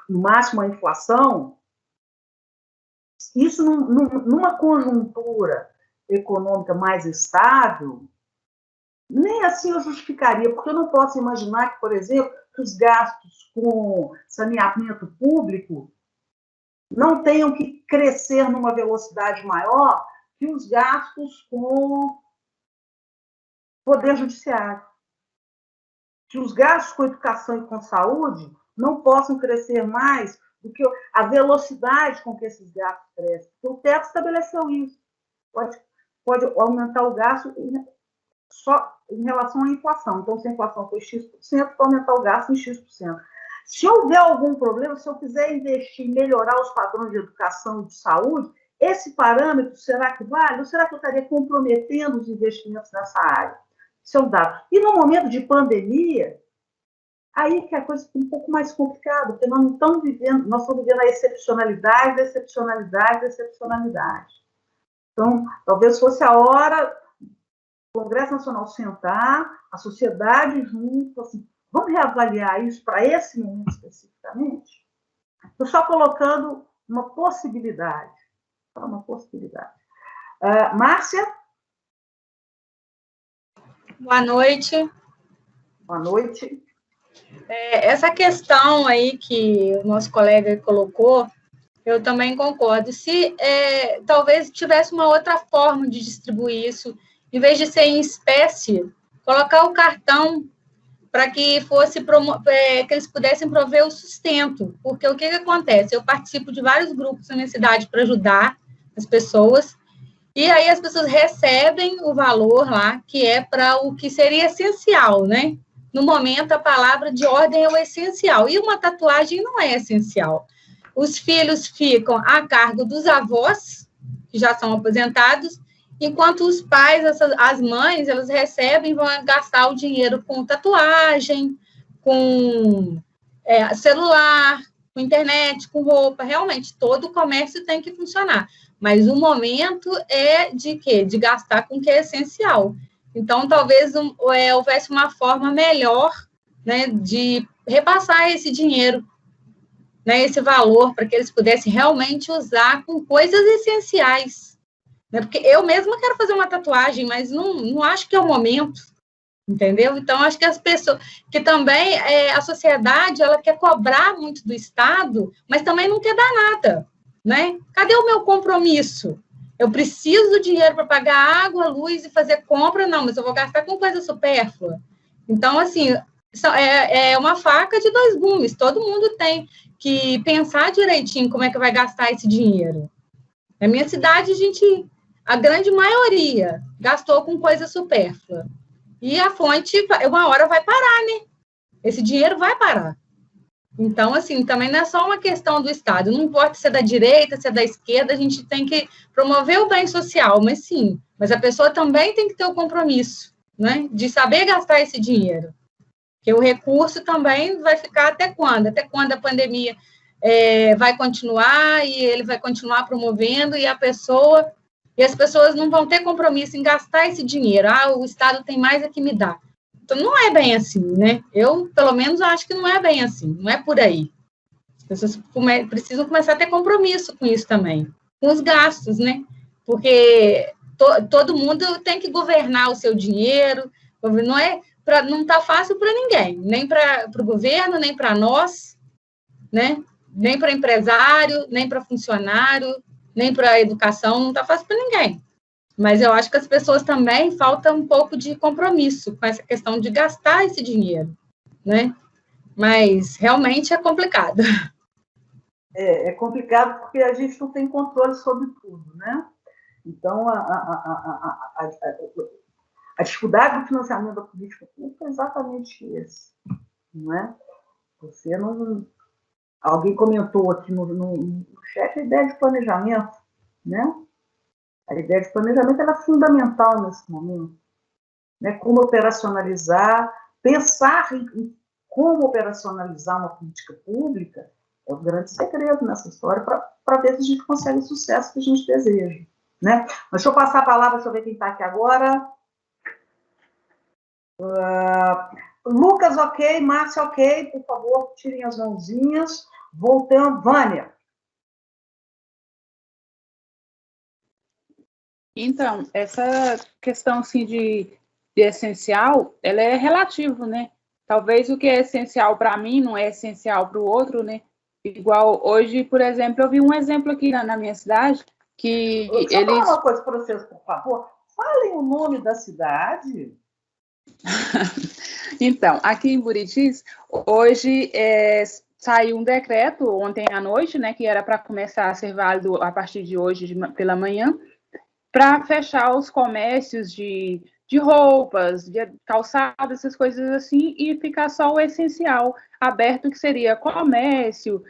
no máximo a inflação. Isso, numa conjuntura econômica mais estável, nem assim eu justificaria, porque eu não posso imaginar que, por exemplo, que os gastos com saneamento público não tenham que crescer numa velocidade maior que os gastos com poder judiciário. Que os gastos com educação e com saúde não possam crescer mais do que a velocidade com que esses gastos crescem. Porque o teto estabeleceu isso. Pode aumentar o gasto só em relação à inflação. Então, se a inflação for X%, pode aumentar o gasto em X%. Se houver algum problema, se eu quiser investir em melhorar os padrões de educação e de saúde, esse parâmetro, será que vale? Ou será que eu estaria comprometendo os investimentos nessa área? Isso é um dado. E no momento de pandemia, aí que a coisa fica um pouco mais complicada, porque nós estamos vivendo a excepcionalidade da excepcionalidade da excepcionalidade. Então, talvez fosse a hora do Congresso Nacional sentar, a sociedade junto, assim, vamos reavaliar isso para esse momento especificamente? Estou só colocando uma possibilidade. Uma possibilidade. Márcia? Boa noite. Boa noite. Essa questão aí que o nosso colega colocou, eu também concordo. Se talvez tivesse uma outra forma de distribuir isso, em vez de ser em espécie, colocar o cartão para que que eles pudessem prover o sustento. Porque o que acontece? Eu participo de vários grupos na minha cidade para ajudar as pessoas, e aí as pessoas recebem o valor lá, que é para o que seria essencial, né? No momento, a palavra de ordem é o essencial, e uma tatuagem não é essencial. Os filhos ficam a cargo dos avós, que já são aposentados, enquanto os pais, as mães, elas recebem e vão gastar o dinheiro com tatuagem, com celular, com internet, com roupa. Realmente, todo o comércio tem que funcionar. Mas o momento é de quê? De gastar com o que é essencial. Então, talvez houvesse uma forma melhor, né, de repassar esse dinheiro, né, esse valor, para que eles pudessem realmente usar com coisas essenciais. Né? Porque eu mesma quero fazer uma tatuagem, mas não acho que é o momento, entendeu? Então, acho que as pessoas... Que também a sociedade, ela quer cobrar muito do Estado, mas também não quer dar nada, né? Cadê o meu compromisso? Eu preciso do dinheiro para pagar água, luz e fazer compra? Não, mas eu vou gastar com coisa supérflua. Então, assim, é uma faca de dois gumes. Todo mundo tem que pensar direitinho como é que vai gastar esse dinheiro. Na minha cidade, a grande maioria gastou com coisa supérflua. E a fonte, uma hora vai parar, né? Esse dinheiro vai parar. Então, assim, também não é só uma questão do Estado. Não importa se é da direita, se é da esquerda, a gente tem que promover o bem social, mas sim. Mas a pessoa também tem que ter o compromisso, né? De saber gastar esse dinheiro. Porque o recurso também vai ficar até quando? Até quando a pandemia vai continuar e ele vai continuar promovendo e as pessoas não vão ter compromisso em gastar esse dinheiro. O Estado tem mais que me dar. Então, não é bem assim, né? Eu, pelo menos, acho que não é bem assim. Não é por aí. As pessoas precisam começar a ter compromisso com isso também. Com os gastos, né? Porque todo mundo tem que governar o seu dinheiro. Não está fácil para ninguém. Nem para o governo, nem para nós, né? Nem para empresário, nem para funcionário. nem para a educação, não está fácil para ninguém. Mas eu acho que as pessoas também falta um pouco de compromisso com essa questão de gastar esse dinheiro, né? Mas realmente é complicado. É complicado porque a gente não tem controle sobre tudo, né? Então, a dificuldade do financiamento da política pública é exatamente esse, não é? Você não... Alguém comentou aqui no chat a ideia de planejamento, né? A ideia de planejamento ela é fundamental nesse momento, né? Como operacionalizar, pensar em como operacionalizar uma política pública é o grande segredo nessa história para ver se a gente consegue o sucesso que a gente deseja, né? Mas deixa eu passar a palavra, deixa eu ver quem está aqui agora. Lucas, ok. Márcia, ok. Por favor, tirem as mãozinhas. Voltando. Vânia. Então, essa questão assim, de essencial, ela é relativo, né? Talvez o que é essencial para mim não é essencial para o outro, né? Igual hoje, por exemplo, eu vi um exemplo aqui na minha cidade, que Deixa eu falar uma coisa para vocês, por favor. Falem o nome da cidade. Então, aqui em Buritis, hoje saiu um decreto, ontem à noite, né, que era para começar a ser válido a partir de hoje, pela manhã, para fechar os comércios de roupas, de calçados, essas coisas assim, e ficar só o essencial aberto, que seria comércio,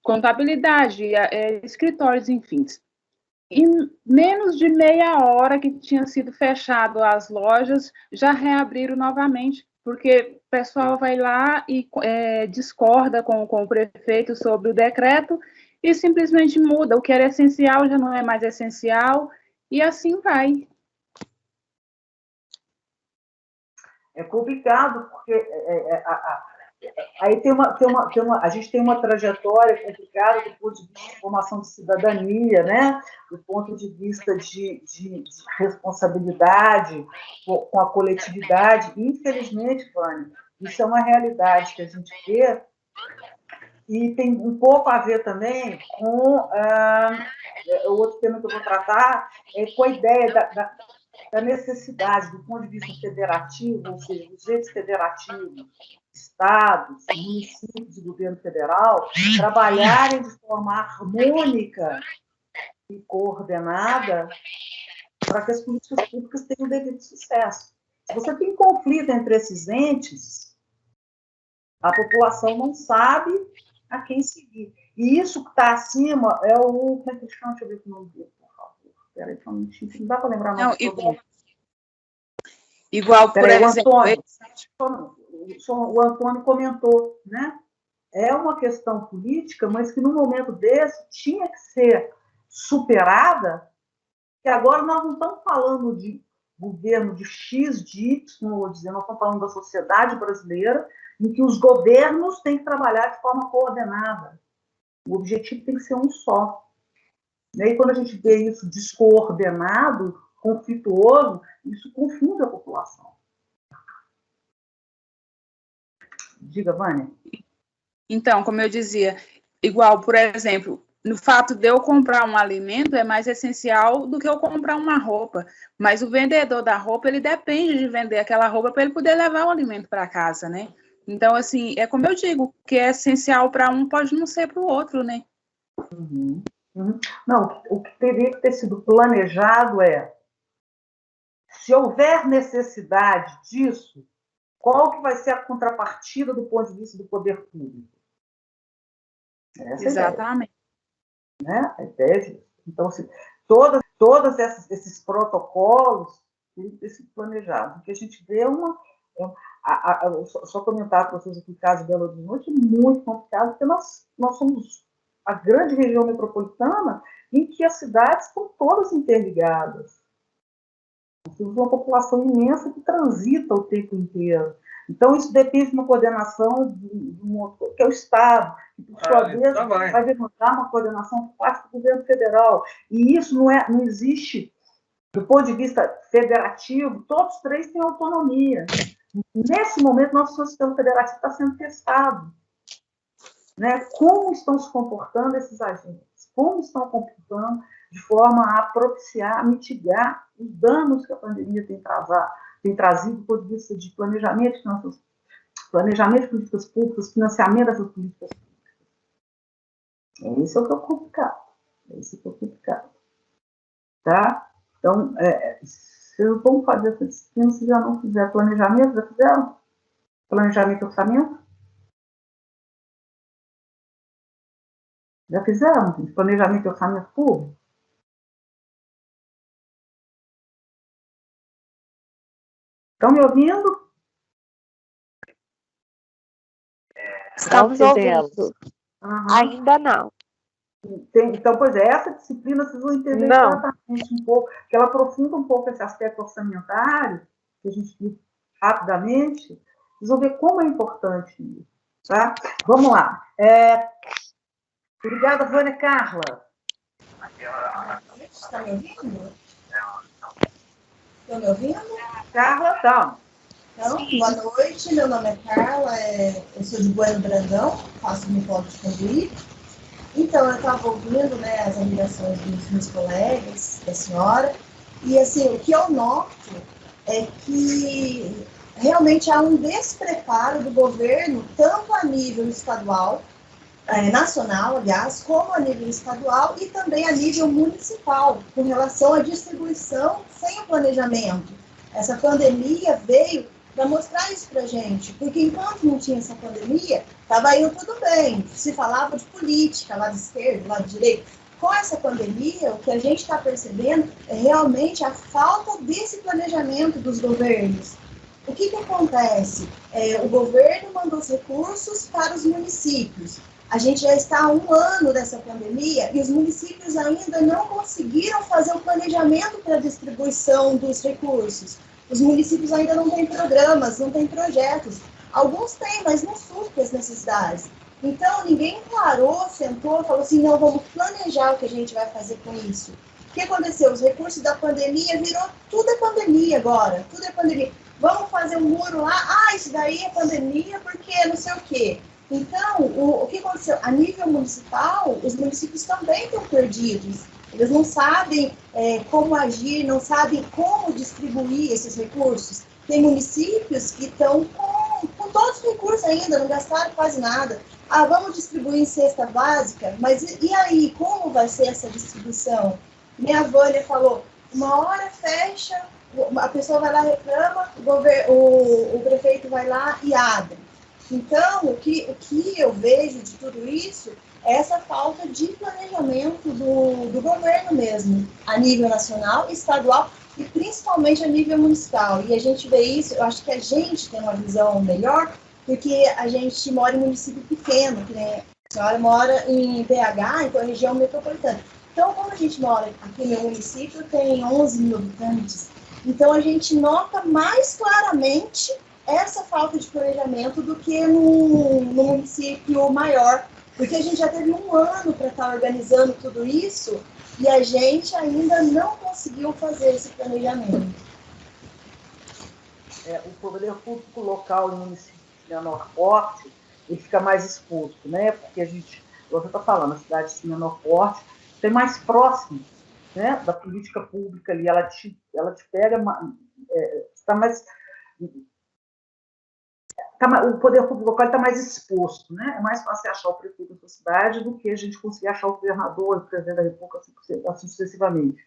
contabilidade, escritórios, enfim. Em menos de meia hora que tinha sido fechado as lojas, já reabriram novamente, porque o pessoal vai lá e discorda com o prefeito sobre o decreto e simplesmente muda. O que era essencial já não é mais essencial, e assim vai. É complicado, porque aí a gente tem uma trajetória complicada do ponto de vista de formação de cidadania, né? Do ponto de vista de responsabilidade com a coletividade. Infelizmente, Vânia, isso é uma realidade que a gente vê e tem um pouco a ver também com o outro tema que eu vou tratar, com a ideia da necessidade, do ponto de vista federativo, ou seja, dos entes federativos, estados, municípios e governo federal, trabalharem de forma harmônica e coordenada para que as políticas públicas tenham o devido sucesso. Se você tem conflito entre esses entes, a população não sabe a quem seguir. E isso que está acima é o... Como é que chama? Deixa eu ver o nome dele, por favor. Peraí, não dá para lembrar mais. Igual, por exemplo... O Antônio comentou, né? É uma questão política, mas que no momento desse tinha que ser superada, que agora nós não estamos falando de governo de X, de Y, vou dizer, nós estamos falando da sociedade brasileira, em que os governos têm que trabalhar de forma coordenada. O objetivo tem que ser um só. E aí, quando a gente vê isso descoordenado, conflituoso, isso confunde a população. Diga, Vânia. Então, como eu dizia, igual, por exemplo, no fato de eu comprar um alimento é mais essencial do que eu comprar uma roupa. Mas o vendedor da roupa, ele depende de vender aquela roupa para ele poder levar o alimento para casa, né? Então, assim, é como eu digo, o que é essencial para um pode não ser para o outro, né? Não, o que teria que ter sido planejado é, se houver necessidade disso, qual que vai ser a contrapartida do ponto de vista do poder público? Essa Exatamente. É a ideia, né? A ideia disso. Então, assim, todos esses protocolos têm que ter sido planejados. O que a gente vê só comentar para vocês aqui o caso de Belo Horizonte é muito complicado, porque nós somos a grande região metropolitana em que as cidades estão todas interligadas. Nós temos uma população imensa que transita o tempo inteiro. Então, isso depende de uma coordenação que é o Estado, que, por sua vez, vai demandar uma coordenação por parte do governo federal. E isso não existe, do ponto de vista federativo, todos os três têm autonomia. Nesse momento, nosso sistema federativo está sendo testado. Né? Como estão se comportando esses agentes? como estão computando de forma a propiciar, a mitigar os danos que a pandemia tem trazido do ponto de vista de planejamento de políticas públicas, financiamento dessas políticas públicas. Esse é o que é complicado. Tá? Então, vocês vão fazer essa disciplina, se já não fizeram planejamento, já fizeram? Planejamento e orçamento? Já fizeram, gente? Planejamento e orçamento público? Estão me ouvindo? Estamos ouvindo. Ainda não. Então, pois é, essa disciplina vocês vão entender exatamente um pouco, que ela aprofunda um pouco esse aspecto orçamentário, que a gente viu rapidamente, vocês vão ver como é importante isso, tá? Vamos lá. Obrigada, Vânia Carla. Está me ouvindo? Estão me ouvindo? Carla, tá. Então, boa noite, meu nome é Carla, eu sou de Bueno Brandão, faço uniforme de conduíte. Então, eu estava ouvindo, né, as alegações dos meus colegas, da senhora, e assim, o que eu noto é que realmente há um despreparo do governo, tanto a nível estadual, nacional, aliás, como a nível estadual e também a nível municipal, com relação à distribuição sem o planejamento. Essa pandemia veio para mostrar isso para a gente, porque enquanto não tinha essa pandemia, estava indo tudo bem, se falava de política, lado esquerdo, lado direito. Com essa pandemia, o que a gente está percebendo é realmente a falta desse planejamento dos governos. O que acontece? O governo mandou os recursos para os municípios. A gente já está há 1 ano dessa pandemia e os municípios ainda não conseguiram fazer o planejamento para a distribuição dos recursos. Os municípios ainda não têm programas, não têm projetos. Alguns têm, mas não supram as necessidades. Então, ninguém parou, sentou, falou assim, não, vamos planejar o que a gente vai fazer com isso. O que aconteceu? Os recursos da pandemia virou, tudo é pandemia agora, tudo é pandemia. Vamos fazer um muro lá, isso daí é pandemia porque não sei o quê. Então, o que aconteceu? A nível municipal, os municípios também estão perdidos. Eles não sabem como agir, não sabem como distribuir esses recursos. Tem municípios que estão com todos os recursos ainda, não gastaram quase nada. Vamos distribuir em cesta básica, mas e aí, como vai ser essa distribuição? Minha Vânia falou, uma hora fecha, a pessoa vai lá, reclama, o prefeito vai lá e abre. Então, o que eu vejo de tudo isso é essa falta de planejamento do governo mesmo, a nível nacional, estadual e principalmente a nível municipal. E a gente vê isso, eu acho que a gente tem uma visão melhor, porque a gente mora em município pequeno, né? A senhora mora em BH, então região metropolitana. Então, como a gente mora aqui no município, tem 11 mil habitantes, então a gente nota mais claramente essa falta de planejamento do que no município maior, porque a gente já teve 1 ano para estar organizando tudo isso e a gente ainda não conseguiu fazer esse planejamento. O poder público local e município de menor porte, ele fica mais exposto, né? Porque a gente, você está falando, a cidade de menor porte tem mais próximo, né, da política pública ali, ela te pega, está mais... o poder público local está mais exposto, né? É mais fácil achar o prefeito da sua cidade do que a gente conseguir achar o governador, o presidente da República, assim sucessivamente.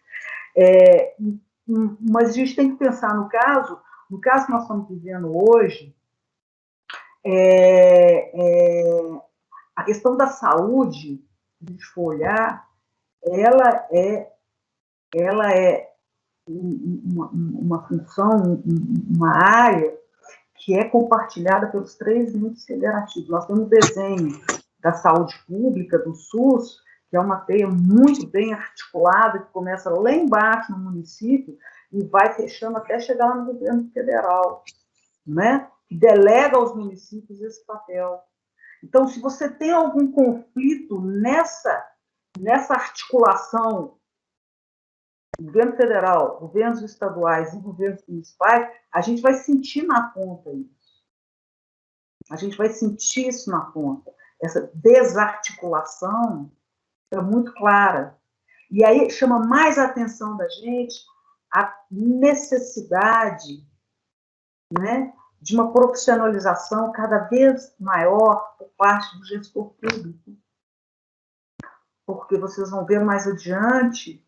Mas a gente tem que pensar no caso que nós estamos vivendo hoje, a questão da saúde, se a gente for olhar, ela é uma função, uma área que é compartilhada pelos 3 entes federativos. Nós temos um desenho da saúde pública, do SUS, que é uma teia muito bem articulada, que começa lá embaixo no município e vai fechando até chegar lá no governo federal, né? Que delega aos municípios esse papel. Então, se você tem algum conflito nessa articulação, governo federal, governos estaduais e governos municipais, a gente vai sentir na ponta isso. A gente vai sentir isso na ponta. Essa desarticulação, é muito clara. E aí chama mais a atenção da gente a necessidade, né, de uma profissionalização cada vez maior por parte do gestor público. Porque vocês vão ver mais adiante,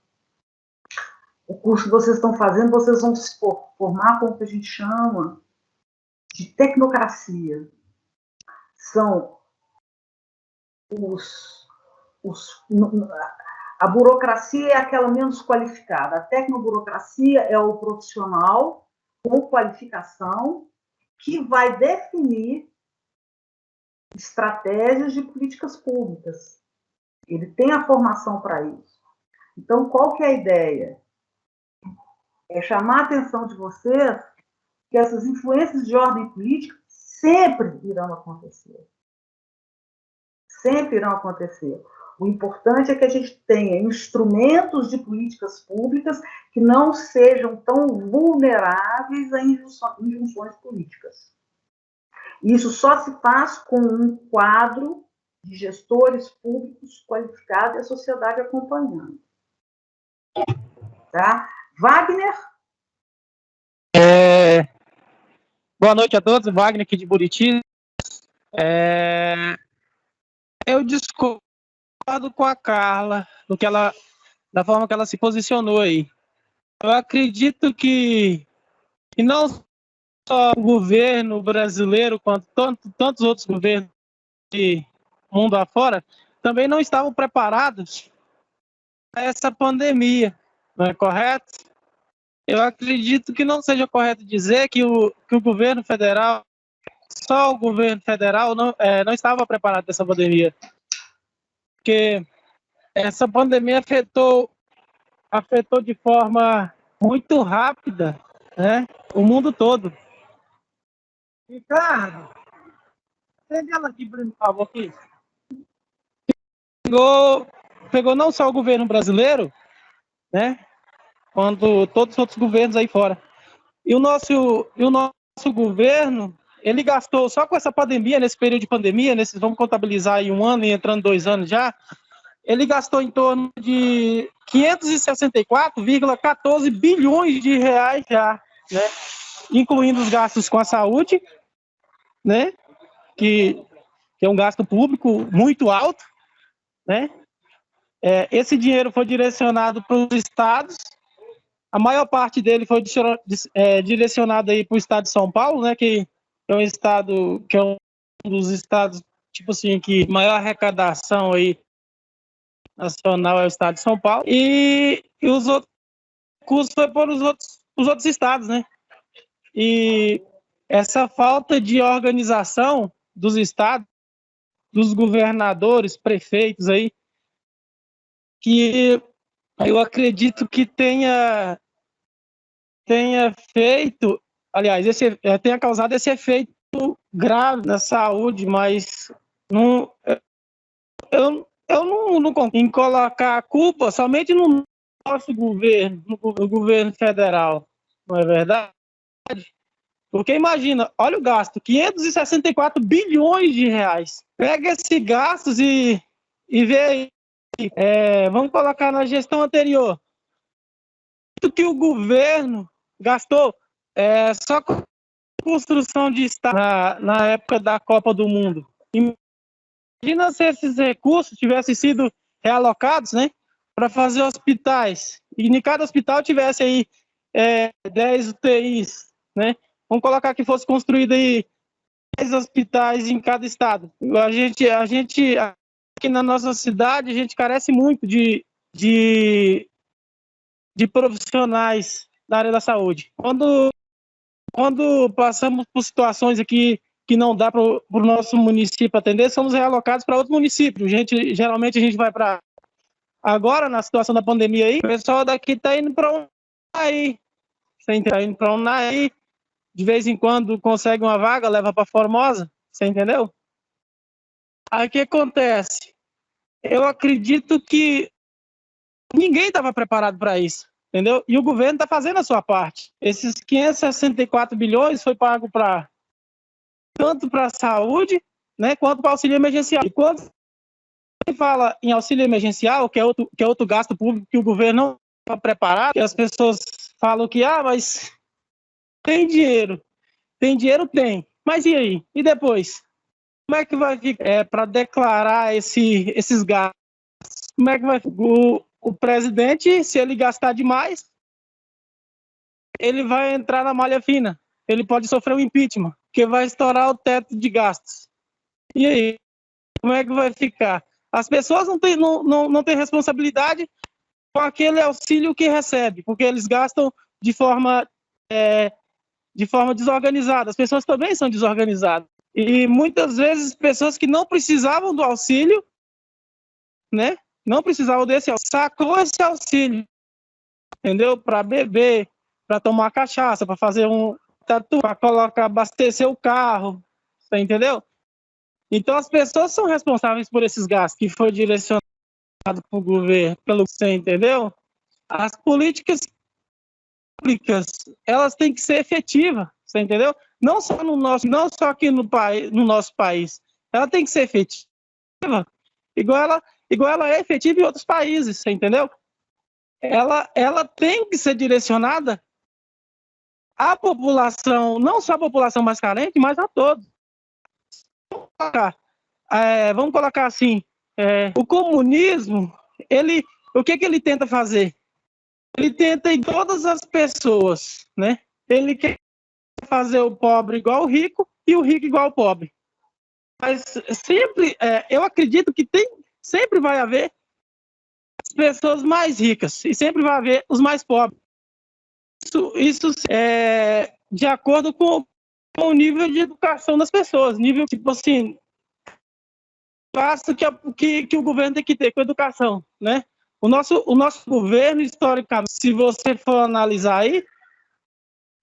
o curso que vocês estão fazendo, vocês vão se formar com o que a gente chama de tecnocracia. São a burocracia é aquela menos qualificada. A tecnoburocracia é o profissional com qualificação que vai definir estratégias de políticas públicas. Ele tem a formação para isso. Então, qual que é a ideia? É chamar a atenção de vocês que essas influências de ordem política sempre irão acontecer. Sempre irão acontecer. O importante é que a gente tenha instrumentos de políticas públicas que não sejam tão vulneráveis a injunções políticas. Isso só se faz com um quadro de gestores públicos qualificados e a sociedade acompanhando. Tá? Wagner? Boa noite a todos, Wagner aqui de Buriti. Eu discordo com a Carla da forma que ela se posicionou aí. Eu acredito que não só o governo brasileiro, quanto tantos outros governos de mundo afora, também não estavam preparados para essa pandemia, não é correto? Eu acredito que não seja correto dizer que o governo federal, só o governo federal não estava preparado para essa pandemia. Porque essa pandemia afetou de forma muito rápida, né, o mundo todo. Ricardo, pega ela aqui, por favor, aqui. Pegou não só o governo brasileiro, né, quanto todos os outros governos aí fora. E o nosso governo, ele gastou só com essa pandemia, nesse período de pandemia, vamos contabilizar aí 1 ano e entrando 2 anos já, ele gastou em torno de 564,14 bilhões de reais já, né? Incluindo os gastos com a saúde, né? Que é um gasto público muito alto, né? Esse dinheiro foi direcionado para os estados, a maior parte dele foi direcionado aí para o estado de São Paulo, né? Que é um estado, que é um dos estados, tipo assim, que maior arrecadação aí nacional é o estado de São Paulo, e os outros recursos foi para os outros estados, né? E essa falta de organização dos estados, dos governadores, prefeitos aí, que eu acredito que tenha feito, aliás, tenha causado esse efeito grave na saúde, mas eu não consigo em colocar a culpa somente no nosso governo, no governo federal, não é verdade? Porque imagina, olha o gasto, 564 bilhões de reais. Pega esses gastos e vê aí, vamos colocar na gestão anterior. O que o governo gastou só com construção de estádio na época da Copa do Mundo. Imagina se esses recursos tivessem sido realocados, né, para fazer hospitais. E em cada hospital tivesse aí 10 UTIs, né? Vamos colocar que fosse construído aí 10 hospitais em cada estado. A gente aqui na nossa cidade, a gente carece muito de profissionais da área da saúde. Quando passamos por situações aqui que não dá para o nosso município atender, somos realocados para outro município. Geralmente a gente vai para... Agora, na situação da pandemia aí, o pessoal daqui está indo para um aí. Está indo para um aí. De vez em quando consegue uma vaga, leva para Formosa. Você entendeu? Aí o que acontece? Eu acredito que ninguém estava preparado para isso. Entendeu? E o governo está fazendo a sua parte. Esses 564 bilhões foi pago tanto para a saúde, né, quanto para auxílio emergencial. E quanto fala em auxílio emergencial, que é outro gasto público que o governo não está preparado, que as pessoas falam que, mas tem dinheiro. Tem dinheiro? Tem. Mas e aí? E depois? Como é que vai ficar para declarar esses gastos? Como é que vai ficar? O presidente, se ele gastar demais, ele vai entrar na malha fina. Ele pode sofrer um impeachment, que vai estourar o teto de gastos. E aí? Como é que vai ficar? As pessoas não têm responsabilidade com aquele auxílio que recebe, porque eles gastam de forma desorganizada. As pessoas também são desorganizadas. E muitas vezes pessoas que não precisavam do auxílio, né? Não precisavam desse auxílio, sacou esse auxílio, entendeu? Para beber, para tomar cachaça, para fazer um tatu, para abastecer o carro, você entendeu? Então as pessoas são responsáveis por esses gastos que foi direcionado para o governo, você entendeu? As políticas públicas, elas têm que ser efetivas, você entendeu? Não só aqui no nosso país, ela tem que ser efetiva, igual ela é efetiva em outros países, você entendeu? Ela tem que ser direcionada à população, não só à população mais carente, mas a todos. Vamos colocar assim, o comunismo, o que ele tenta fazer? Ele tenta em todas as pessoas, né? Ele quer fazer o pobre igual ao rico e o rico igual ao pobre. Mas sempre, eu acredito que sempre vai haver as pessoas mais ricas e sempre vai haver os mais pobres. Isso é de acordo com o nível de educação das pessoas, nível, tipo assim, passo que o governo tem que ter com a educação, né? O nosso governo, historicamente, se você for analisar aí,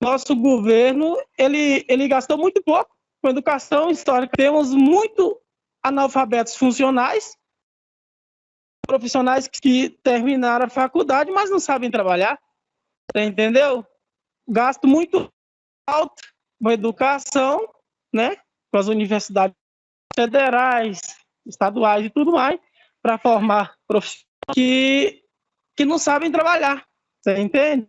nosso governo, ele gastou muito pouco com educação histórica. Temos muito analfabetos funcionais, profissionais que terminaram a faculdade, mas não sabem trabalhar, você entendeu? Gasto muito alto com a educação, né? Com as universidades federais, estaduais e tudo mais, para formar profissionais que não sabem trabalhar, você entende?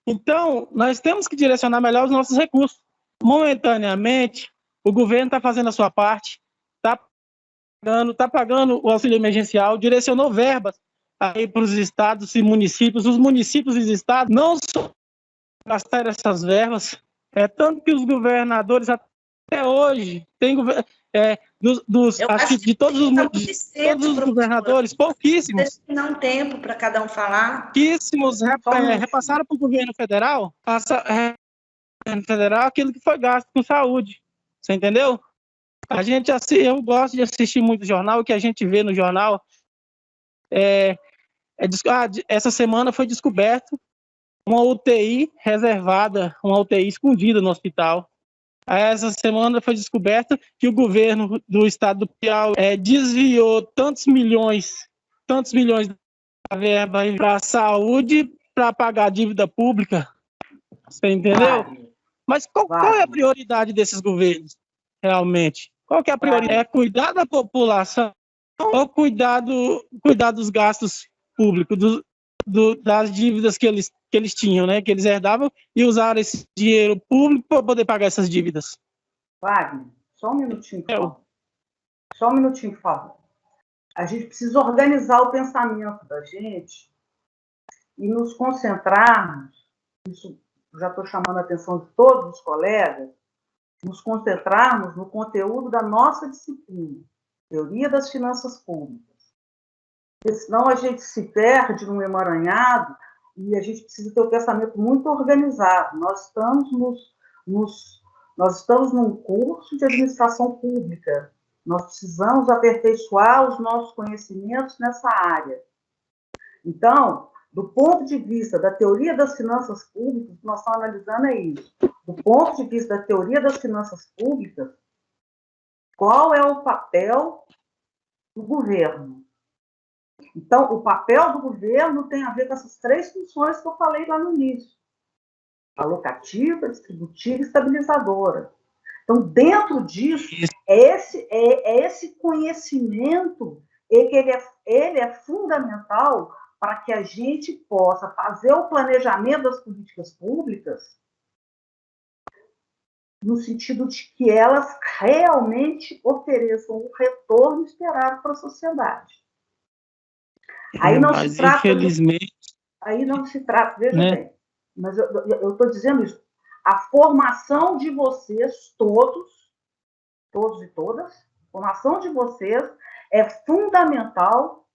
Então, nós temos que direcionar melhor os nossos recursos. Momentaneamente, o governo está fazendo a sua parte, está pagando o auxílio emergencial, direcionou verbas aí para os estados e municípios. Os municípios e os estados não só gastaram essas verbas, tanto que os governadores até hoje têm de todos os governadores, pouquíssimos. Não tempo para cada um falar. Pouquíssimos repassaram para o governo federal, aquilo que foi gasto com saúde. Você entendeu? Eu gosto de assistir muito jornal, o que a gente vê no jornal essa semana foi descoberto uma UTI reservada, uma UTI escondida no hospital. Essa semana foi descoberto que o governo do estado do Piauí desviou tantos milhões da verba para a saúde para pagar a dívida pública. Você entendeu? Mas qual é a prioridade desses governos, realmente? Qual que é a prioridade? É cuidar da população ou cuidar dos gastos públicos, das dívidas que eles tinham, né? Que eles herdavam e usaram esse dinheiro público para poder pagar essas dívidas? Wagner, só um minutinho, por favor. Só um minutinho, por favor. A gente precisa organizar o pensamento da gente e nos concentrarmos, isso já estou chamando a atenção de todos os colegas, nos concentrarmos no conteúdo da nossa disciplina, Teoria das Finanças Públicas. Porque senão a gente se perde num emaranhado e a gente precisa ter o pensamento muito organizado. Nós estamos num curso de administração pública. Nós precisamos aperfeiçoar os nossos conhecimentos nessa área. Então, do ponto de vista da teoria das finanças públicas, o que nós estamos analisando é isso. Do ponto de vista da teoria das finanças públicas, qual é o papel do governo? Então, o papel do governo tem a ver com essas três funções que eu falei lá no início. Alocativa, distributiva e estabilizadora. Então, dentro disso, esse esse conhecimento que ele é fundamental para que a gente possa fazer o planejamento das políticas públicas no sentido de que elas realmente ofereçam o retorno esperado para a sociedade. Aí não se trata, infelizmente, aí não se trata, veja bem, mas eu estou dizendo isso, a formação de vocês todos e todas, a formação de vocês é fundamental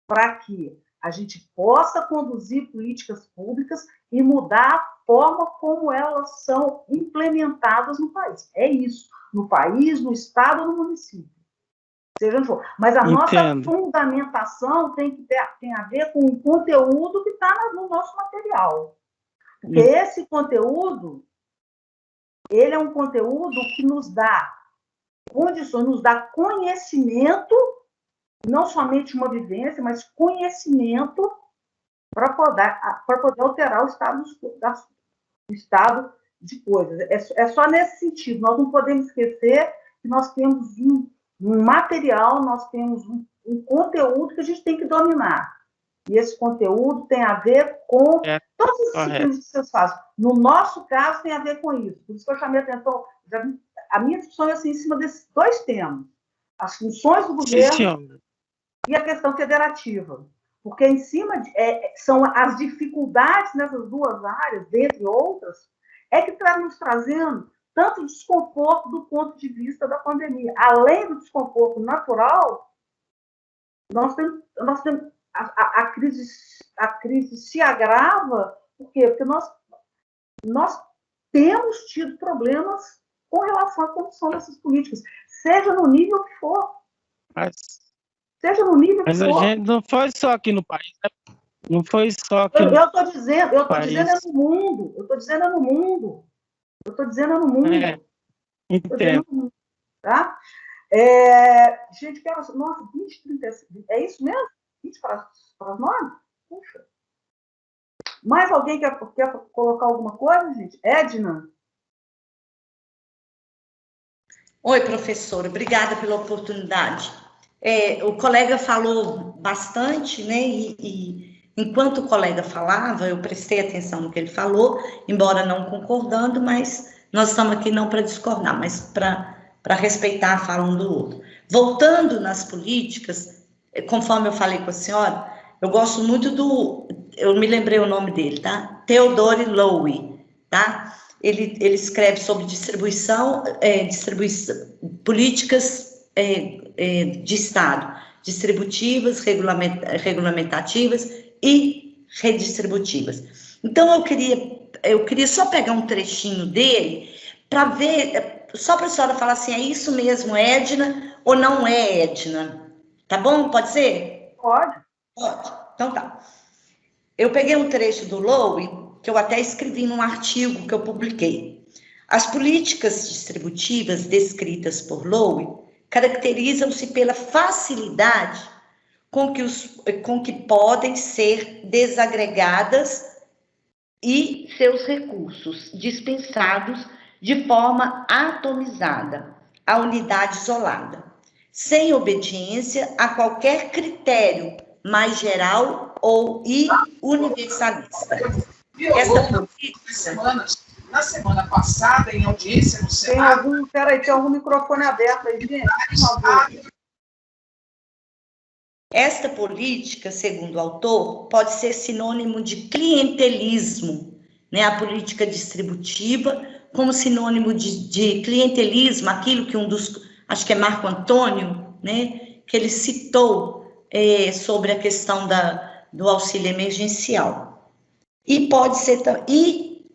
para que a gente possa conduzir políticas públicas e mudar a forma como elas são implementadas no país. É isso, no país, no estado, no município. Seja onde for. Mas a nossa fundamentação tem a ver com o conteúdo que está no nosso material. Porque esse conteúdo, ele é um conteúdo que nos dá condições, nos dá conhecimento, não somente uma vivência, mas conhecimento para poder alterar o estado de coisas. É só nesse sentido. Nós não podemos esquecer que nós temos um material, nós temos um conteúdo que a gente tem que dominar. E esse conteúdo tem a ver com todas as disciplinas que vocês fazem. No nosso caso, tem a ver com isso. Por isso que eu chamei a atenção. A minha discussão é assim, em cima desses dois temas. As funções do governo e a questão federativa. Porque em cima são as dificuldades nessas duas áreas, dentre outras, que estão nos trazendo tanto desconforto do ponto de vista da pandemia. Além do desconforto natural, nós temos a crise se agrava. Por quê? Porque nós temos tido problemas com relação à condução dessas políticas, seja no nível que for. Seja no nível que for. Mas a gente não foi só aqui no país, né? Não foi só aqui eu estou dizendo é no mundo. Eu estou dizendo é no mundo. Entendo. Tá? Gente, nossa, 20, 35. É isso mesmo? 20 para as 9? Puxa. Mais alguém quer colocar alguma coisa, gente? Edna? Oi, professora. Obrigada pela oportunidade. O colega falou bastante, né? E enquanto o colega falava, eu prestei atenção no que ele falou, embora não concordando, mas nós estamos aqui não para discordar, mas para respeitar a fala um do outro. Voltando nas políticas, conforme eu falei com a senhora, eu gosto muito eu me lembrei o nome dele, tá? Theodore Lowy, tá? Ele escreve sobre políticas de Estado, distributivas, regulamentativas e redistributivas. Então, eu queria só pegar um trechinho dele para ver, só para a senhora falar assim, é isso mesmo, Edna, ou não é Edna? Tá bom? Pode ser? Pode. Então tá. Eu peguei um trecho do Lowy, que eu até escrevi num artigo que eu publiquei. As políticas distributivas descritas por Lowy caracterizam-se pela facilidade com que podem ser desagregadas e seus recursos dispensados de forma atomizada, a unidade isolada, sem obediência a qualquer critério mais geral ou universalista. Na semana passada, em audiência no Senado... Tem algum microfone aberto aí, gente? Por favor. Esta política, segundo o autor, pode ser sinônimo de clientelismo, né? A política distributiva como sinônimo de clientelismo, aquilo que acho que é Marco Antônio, né? Que ele citou sobre a questão do auxílio emergencial. E pode ser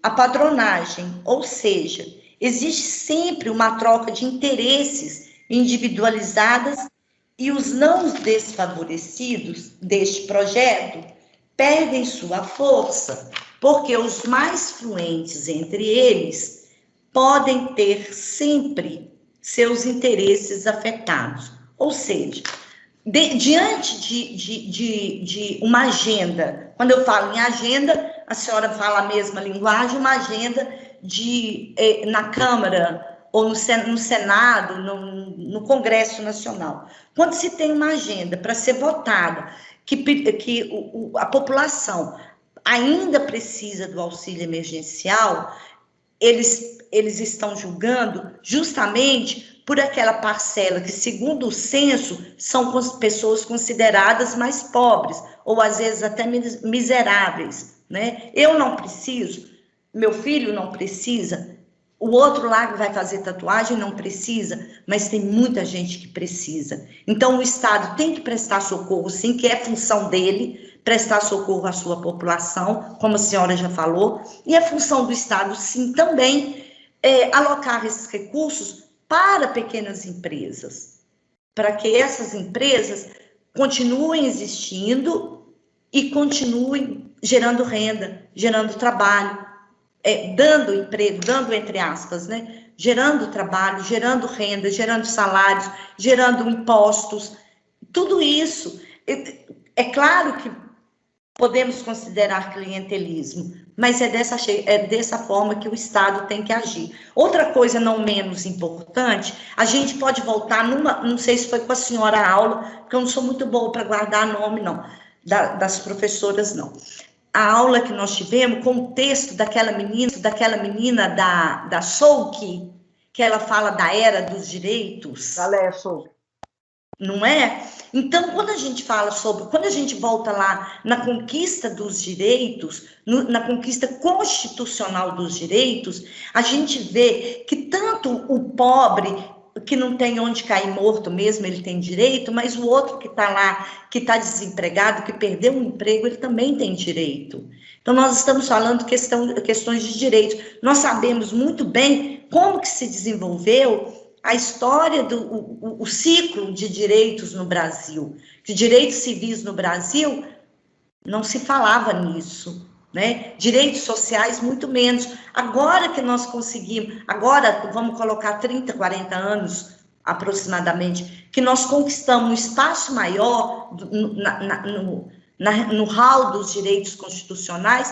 a patronagem, ou seja, existe sempre uma troca de interesses individualizadas e os não desfavorecidos deste projeto perdem sua força, porque os mais fluentes entre eles podem ter sempre seus interesses afetados. Ou seja, diante de uma agenda, quando eu falo em agenda, a senhora fala a mesma linguagem, uma agenda na Câmara ou no Senado, no Congresso Nacional, quando se tem uma agenda para ser votada, que a população ainda precisa do auxílio emergencial, eles estão julgando justamente por aquela parcela que, segundo o censo, são pessoas consideradas mais pobres, ou às vezes até miseráveis, né? Eu não preciso, meu filho não precisa, o outro lá que vai fazer tatuagem não precisa, mas tem muita gente que precisa. Então, o Estado tem que prestar socorro, sim, que é função dele, prestar socorro à sua população, como a senhora já falou, e é função do Estado, sim, também alocar esses recursos para pequenas empresas, para que essas empresas continuem existindo e continuem gerando renda, gerando trabalho, dando emprego, dando entre aspas, né? Gerando trabalho, gerando renda, gerando salários, gerando impostos, tudo isso. É claro que podemos considerar clientelismo, mas é dessa forma que o Estado tem que agir. Outra coisa não menos importante, a gente pode voltar não sei se foi com a senhora a aula, porque eu não sou muito boa para guardar nome, não, das professoras, não. A aula que nós tivemos com o texto daquela menina da Souque, que ela fala da era dos direitos. Valéria Souque. Não é? Então, quando a gente volta lá na conquista dos direitos, na conquista constitucional dos direitos, a gente vê que tanto o pobre, que não tem onde cair morto mesmo, ele tem direito, mas o outro que está lá, que está desempregado, que perdeu o emprego, ele também tem direito. Então, nós estamos falando questões de direitos. Nós sabemos muito bem como que se desenvolveu a história o ciclo de direitos no Brasil. De direitos civis no Brasil, não se falava nisso, né? Direitos sociais, muito menos. Agora que nós conseguimos, agora vamos colocar 30, 40 anos aproximadamente, que nós conquistamos um espaço maior no hall dos direitos constitucionais.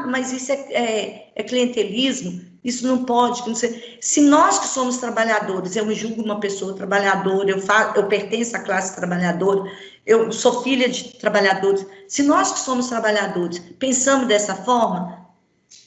Mas isso é clientelismo, isso não pode. Não sei. Se nós que somos trabalhadores, eu me julgo uma pessoa trabalhadora, eu pertenço à classe trabalhadora, eu sou filha de trabalhadores, se nós que somos trabalhadores pensamos dessa forma,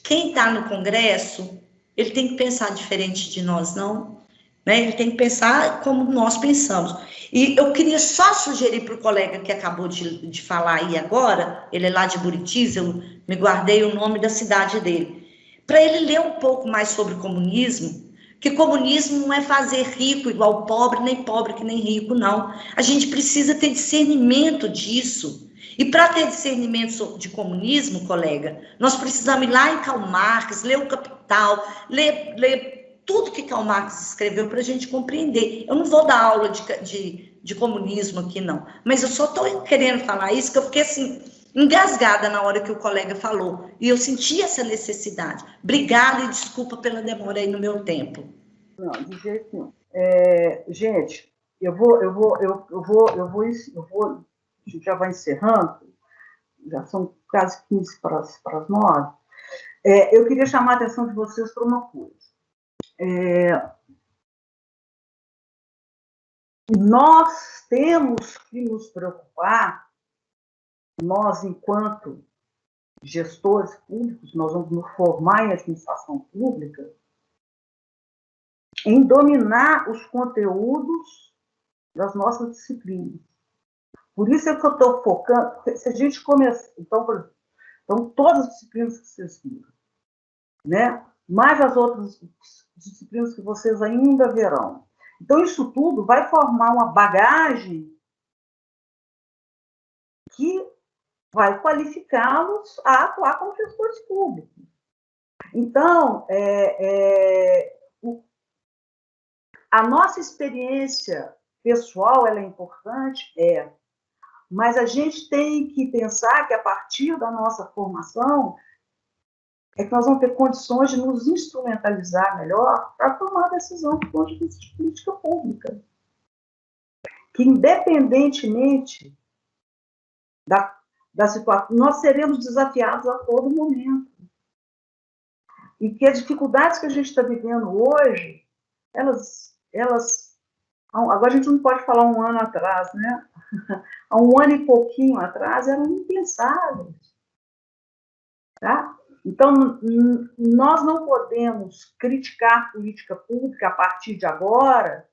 quem está no Congresso, ele tem que pensar diferente de nós, não? Né? Ele tem que pensar como nós pensamos. E eu queria só sugerir para o colega que acabou de falar aí agora, ele é lá de Buritis, eu me guardei o nome da cidade dele, para ele ler um pouco mais sobre comunismo, que comunismo não é fazer rico igual pobre, nem pobre que nem rico, não. A gente precisa ter discernimento disso. E para ter discernimento de comunismo, colega, nós precisamos ir lá em Karl Marx, ler o Capital, ler tudo que Karl Marx escreveu para a gente compreender. Eu não vou dar aula de comunismo aqui, não. Mas eu só estou querendo falar isso, que eu fiquei assim, engasgada na hora que o colega falou. E eu senti essa necessidade. Obrigada e desculpa pela demora aí no meu tempo. Não, de jeito nenhum. Gente, a gente já vai encerrando, já são quase 15 para as 9. Eu queria chamar a atenção de vocês para uma coisa. Nós temos que nos preocupar, nós, enquanto gestores públicos, nós vamos nos formar em administração pública, em dominar os conteúdos das nossas disciplinas. Por isso é que eu estou focando, se a gente começar, então, todas as disciplinas que vocês viram, né? Mais as outras disciplinas que vocês ainda verão. Então, isso tudo vai formar uma bagagem que vai qualificá-los a atuar como gestores públicos. Então, a nossa experiência pessoal ela é importante, mas a gente tem que pensar que a partir da nossa formação é que nós vamos ter condições de nos instrumentalizar melhor para tomar decisão do ponto de vista de política pública. Que, independentemente da situação, nós seremos desafiados a todo momento. E que as dificuldades que a gente está vivendo hoje, agora a gente não pode falar um ano atrás, né? Há um ano e pouquinho atrás eram impensáveis. Tá? Então, nós não podemos criticar política pública a partir de agora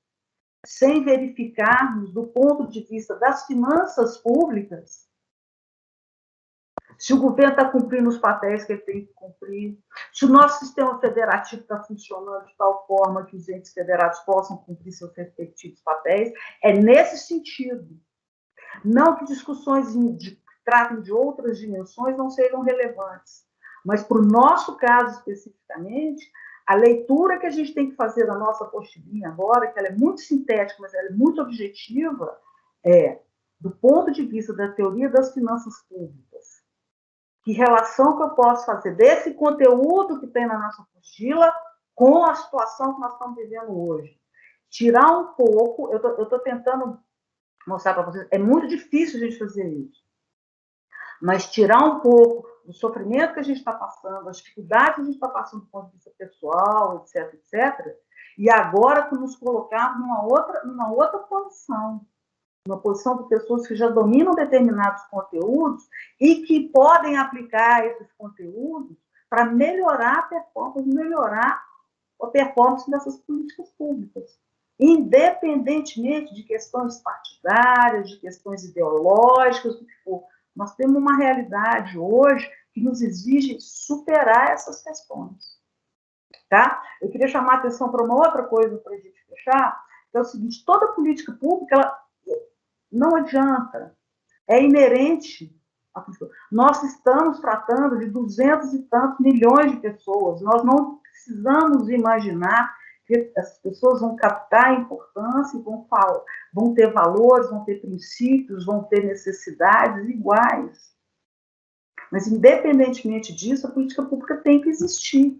sem verificarmos, do ponto de vista das finanças públicas, se o governo está cumprindo os papéis que ele tem que cumprir, se o nosso sistema federativo está funcionando de tal forma que os entes federados possam cumprir seus respectivos papéis. É nesse sentido. Não que discussões que tratem de outras dimensões não sejam relevantes, mas para o nosso caso especificamente, a leitura que a gente tem que fazer da nossa apostilinha agora, que ela é muito sintética, mas ela é muito objetiva, do ponto de vista da teoria das finanças públicas, que relação que eu posso fazer desse conteúdo que tem na nossa apostila com a situação que nós estamos vivendo hoje. Tirar um pouco, eu estou tentando mostrar para vocês, é muito difícil a gente fazer isso, mas tirar um pouco do sofrimento que a gente está passando, as dificuldades que a gente está passando do ponto de vista pessoal, etc., etc., e agora nos colocar numa outra posição, uma posição de pessoas que já dominam determinados conteúdos e que podem aplicar esses conteúdos para melhorar a performance dessas políticas públicas, independentemente de questões partidárias, de questões ideológicas, do que for. Nós temos uma realidade hoje que nos exige superar essas questões. Tá? Eu queria chamar a atenção para uma outra coisa para a gente fechar, que é o seguinte: toda política pública, ela não adianta, é inerente à política. Nós estamos tratando de 200 e tantos milhões de pessoas, nós não precisamos imaginar que as pessoas vão captar a importância e vão ter valores, vão ter princípios, vão ter necessidades iguais. Mas, independentemente disso, a política pública tem que existir.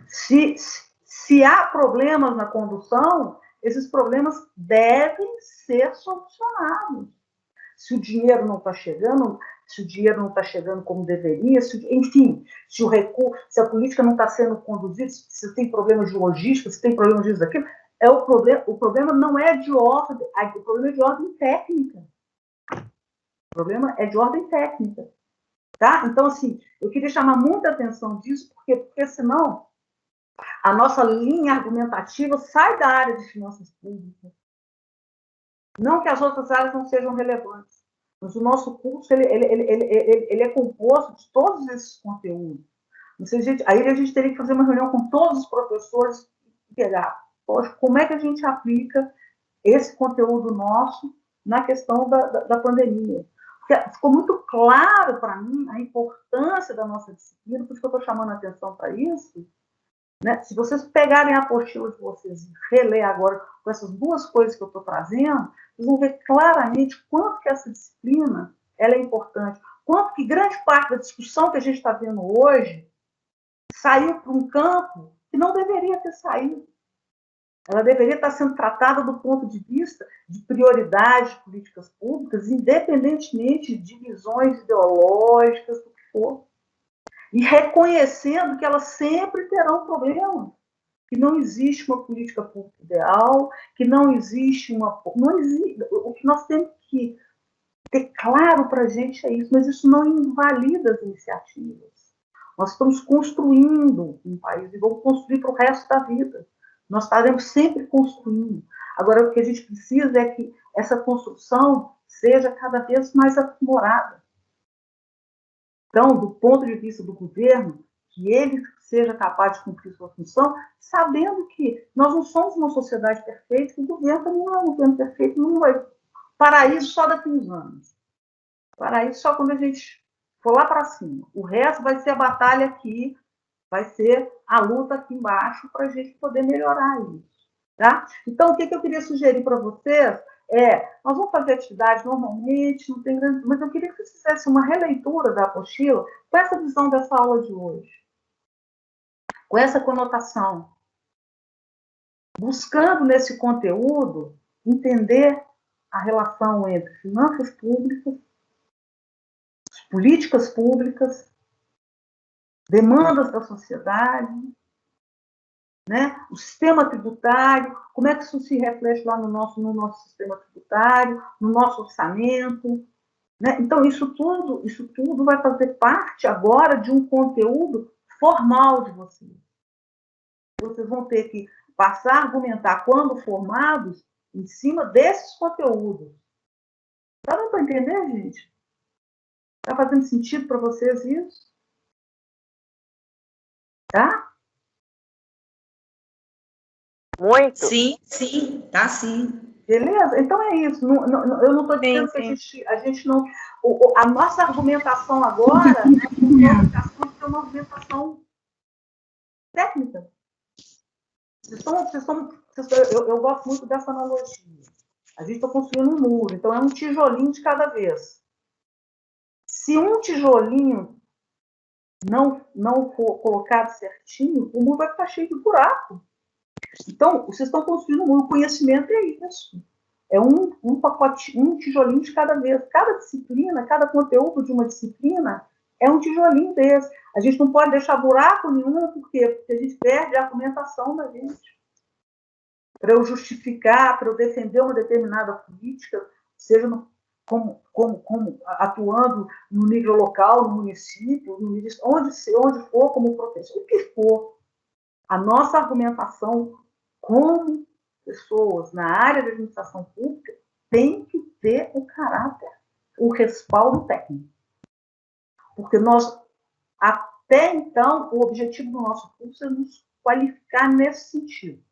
Se há problemas na condução, esses problemas devem ser solucionados. Se o dinheiro não está chegando, como deveria, enfim, se a política não está sendo conduzida, se tem problemas de logística, se tem problemas disso, daquilo, o problema não é de ordem, o problema é de ordem técnica. O problema é de ordem técnica. Tá? Então, assim, eu queria chamar muita atenção disso, porque senão a nossa linha argumentativa sai da área de finanças públicas. Não que as outras áreas não sejam relevantes, mas o nosso curso ele é composto de todos esses conteúdos. Aí a gente teria que fazer uma reunião com todos os professores e pegar, poxa, como é que a gente aplica esse conteúdo nosso na questão da pandemia. Porque ficou muito claro para mim a importância da nossa disciplina, por isso que eu estou chamando a atenção para isso. Né? Se vocês pegarem a apostila de vocês e reler agora com essas duas coisas que eu estou trazendo, vocês vão ver claramente quanto que essa disciplina ela é importante, quanto que grande parte da discussão que a gente está vendo hoje saiu para um campo que não deveria ter saído. Ela deveria estar sendo tratada do ponto de vista de prioridade de políticas públicas, independentemente de visões ideológicas, do que for. E reconhecendo que elas sempre terão problemas, que não existe uma política pública ideal, que não existe o que nós temos que ter claro para a gente é isso, mas isso não invalida as iniciativas. Nós estamos construindo um país e vamos construir para o resto da vida. Nós estaremos sempre construindo. Agora, o que a gente precisa é que essa construção seja cada vez mais aprimorada. Então, do ponto de vista do governo, que ele seja capaz de cumprir sua função, sabendo que nós não somos uma sociedade perfeita, que o governo também não é um governo perfeito, não vai. Paraíso só daqui a uns anos. Paraíso só quando a gente for lá para cima. O resto vai ser a batalha aqui, vai ser a luta aqui embaixo para a gente poder melhorar isso. Tá? Então, o que eu queria sugerir para vocês nós vamos fazer atividade normalmente, não tem grande, mas eu queria que vocês fizessem uma releitura da apostila com essa visão dessa aula de hoje, com essa conotação, buscando nesse conteúdo entender a relação entre finanças públicas, políticas públicas, demandas da sociedade né? O sistema tributário, como é que isso se reflete lá no nosso sistema tributário, no nosso orçamento, né? Então, isso tudo vai fazer parte agora de um conteúdo formal de vocês. Vocês vão ter que passar a argumentar, quando formados, em cima desses conteúdos. Tá dando para entender, gente? Tá fazendo sentido para vocês isso? Tá? Muito. Sim, tá sim. Beleza? Então é isso. Eu não estou dizendo que a gente não... A nossa argumentação agora é uma argumentação técnica. Eu gosto muito dessa analogia. A gente está construindo um muro, então é um tijolinho de cada vez. Se um tijolinho não for colocado certinho, o muro vai ficar cheio de buraco. Então, vocês estão construindo um muro. O conhecimento é isso. É um pacote, um tijolinho de cada vez. Cada disciplina, cada conteúdo de uma disciplina é um tijolinho desse. A gente não pode deixar buraco nenhum, por quê? Porque a gente perde a argumentação da gente. Para eu justificar, para eu defender uma determinada política, seja como atuando no nível local, no município, no nível, onde for, como professor, o que for. A nossa argumentação como pessoas na área de administração pública tem que ter o caráter, o respaldo técnico. Porque nós, até então, o objetivo do nosso curso é nos qualificar nesse sentido.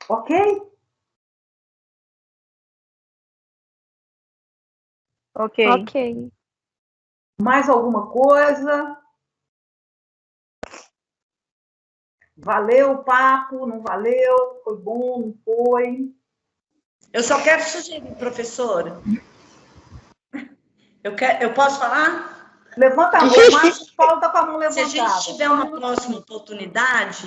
Ok? Ok. Mais alguma coisa? Valeu o papo? Não valeu? Foi bom? Não foi? Eu só quero sugerir, professora. Eu posso falar? Levanta a mão, o Márcio Paulo está com a mão levantada. Se a gente tiver uma próxima oportunidade,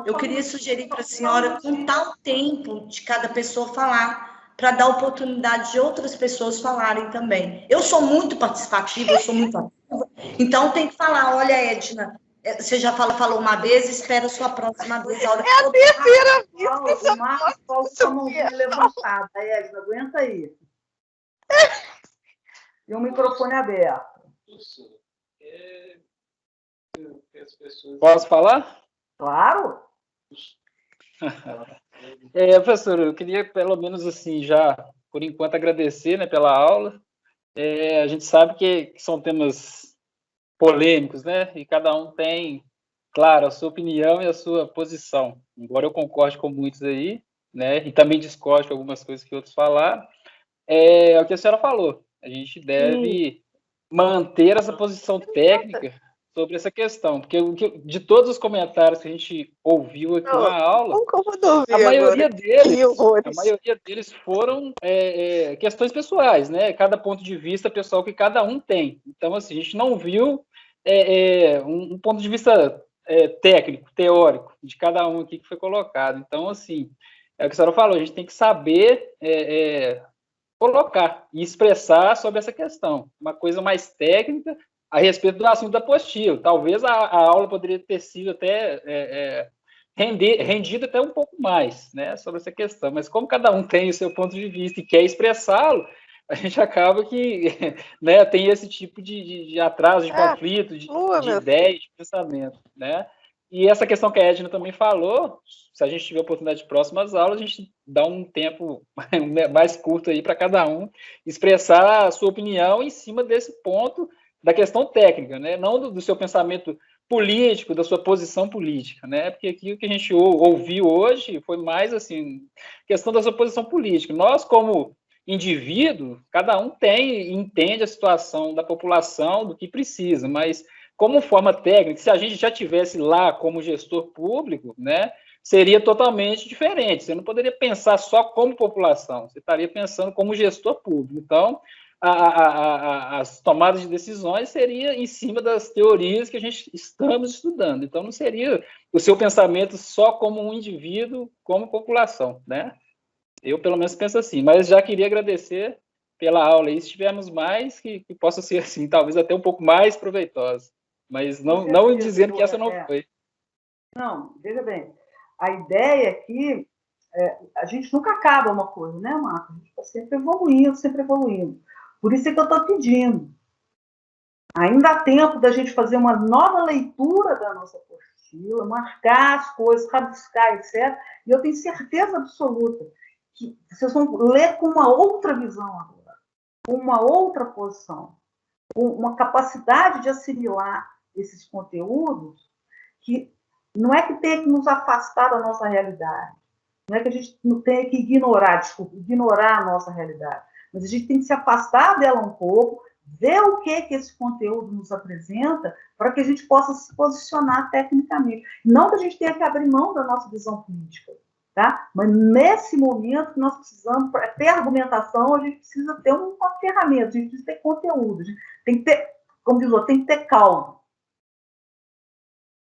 eu queria sugerir para a senhora contar o tempo de cada pessoa falar, para dar oportunidade de outras pessoas falarem também. Eu sou muito participativa, eu sou muito ativa, então tem que falar, olha, Edna, você já falou uma vez, espera a sua próxima vez. A terceira vez. O Marcos Paulo com a mãozinha levantada. Edna, aguenta aí. E o microfone aberto. Posso falar? Claro. Professor, eu queria pelo menos assim já, por enquanto, agradecer, né, pela aula. A gente sabe que são temas polêmicos, né? E cada um tem, claro, a sua opinião e a sua posição. Embora eu concorde com muitos aí, né? E também discorde com algumas coisas que outros falaram. É o que a senhora falou. A gente deve manter essa posição técnica sobre essa questão, porque de todos os comentários que a gente ouviu aqui na aula, a maioria deles foram questões pessoais, né? Cada ponto de vista pessoal que cada um tem. Então, assim, a gente não viu um ponto de vista técnico, teórico, de cada um aqui que foi colocado. Então, assim, é o que a senhora falou, a gente tem que saber colocar e expressar sobre essa questão. Uma coisa mais técnica a respeito do assunto da apostila. Talvez a aula poderia ter sido até rendida até um pouco mais, né, sobre essa questão. Mas como cada um tem o seu ponto de vista e quer expressá-lo, a gente acaba que né, tem esse tipo de atraso, de conflito, de ideia, de pensamento, né? E essa questão que a Edna também falou, se a gente tiver oportunidade de próximas aulas, a gente dá um tempo mais curto aí para cada um expressar a sua opinião em cima desse ponto da questão técnica, né? Não do seu pensamento político, da sua posição política, né? Porque aqui o que a gente ouviu hoje foi mais assim, questão da sua posição política. Nós, como indivíduo, cada um entende a situação da população, do que precisa, mas como forma técnica, se a gente já tivesse lá como gestor público, né, seria totalmente diferente. Você não poderia pensar só como população, você estaria pensando como gestor público. Então, as tomadas de decisões seriam em cima das teorias que a gente estamos estudando. Então, não seria o seu pensamento só como um indivíduo, como população, né? Eu, pelo menos, penso assim. Mas já queria agradecer pela aula. E se tivermos mais, que possa ser, assim, talvez até um pouco mais proveitosa. Mas não dizendo que essa não foi. Não, veja bem, a ideia é que a gente nunca acaba uma coisa, né, Marco? A gente está sempre evoluindo, sempre evoluindo. Por isso é que eu estou pedindo. Ainda há tempo da gente fazer uma nova leitura da nossa apostila, marcar as coisas, rabiscar, etc. E eu tenho certeza absoluta que vocês vão ler com uma outra visão agora, com uma outra posição, com uma capacidade de assimilar esses conteúdos que não é que tenha que nos afastar da nossa realidade, não é que a gente não tenha que ignorar a nossa realidade, mas a gente tem que se afastar dela um pouco, ver o que esse conteúdo nos apresenta, para que a gente possa se posicionar tecnicamente. Não que a gente tenha que abrir mão da nossa visão política, tá? Mas nesse momento nós precisamos, para ter argumentação, a gente precisa ter uma ferramenta, a gente precisa ter conteúdo, a gente tem que ter, como diz o outro, tem que ter caldo.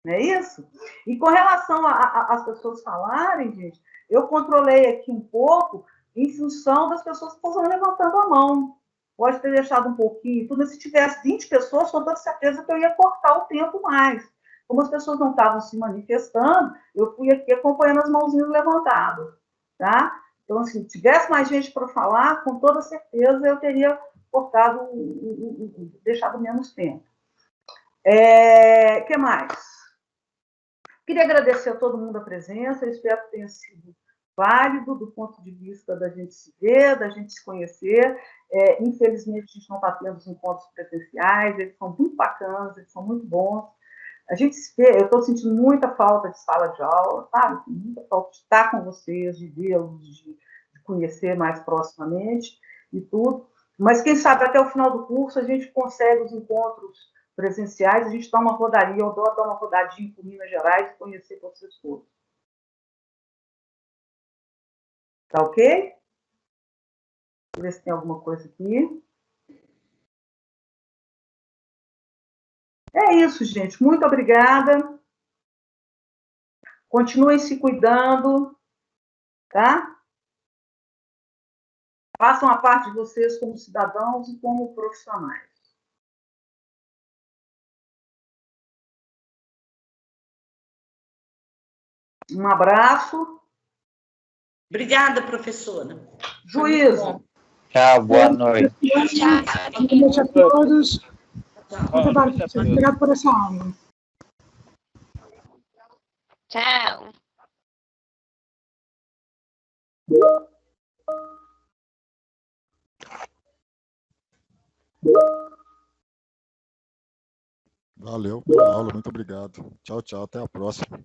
Não é isso? E com relação às pessoas falarem, gente, eu controlei aqui um pouco em função das pessoas que estão levantando a mão. Pode ter deixado um pouquinho, tudo, mas se tivesse 20 pessoas, com toda certeza que eu ia cortar o tempo mais. Como as pessoas não estavam se manifestando, eu fui aqui acompanhando as mãozinhas levantadas, tá? Então, assim, se tivesse mais gente para falar, com toda certeza eu teria cortado, deixado menos tempo. O que mais? Queria agradecer a todo mundo a presença, eu espero que tenha sido válido do ponto de vista da gente se ver, da gente se conhecer. Infelizmente, a gente não está tendo os encontros presenciais, eles são muito bacanas, eles são muito bons. A gente se vê, eu estou sentindo muita falta de sala de aula, sabe? Muita falta de estar com vocês, de vê-los, de conhecer mais proximamente e tudo. Mas quem sabe até o final do curso a gente consegue os encontros presenciais, a gente dá uma rodaria, eu adoro dar uma rodadinha por Minas Gerais e conhecer vocês todos. Tá ok? Deixa eu ver se tem alguma coisa aqui. É isso, gente. Muito obrigada. Continuem se cuidando, tá? Façam a parte de vocês como cidadãos e como profissionais. Um abraço. Obrigada, professora. Juízo. Tchau, boa noite. Boa noite a todos. Muito obrigado por essa aula. Tchau. Valeu pela aula, muito obrigado. Tchau, tchau, até a próxima.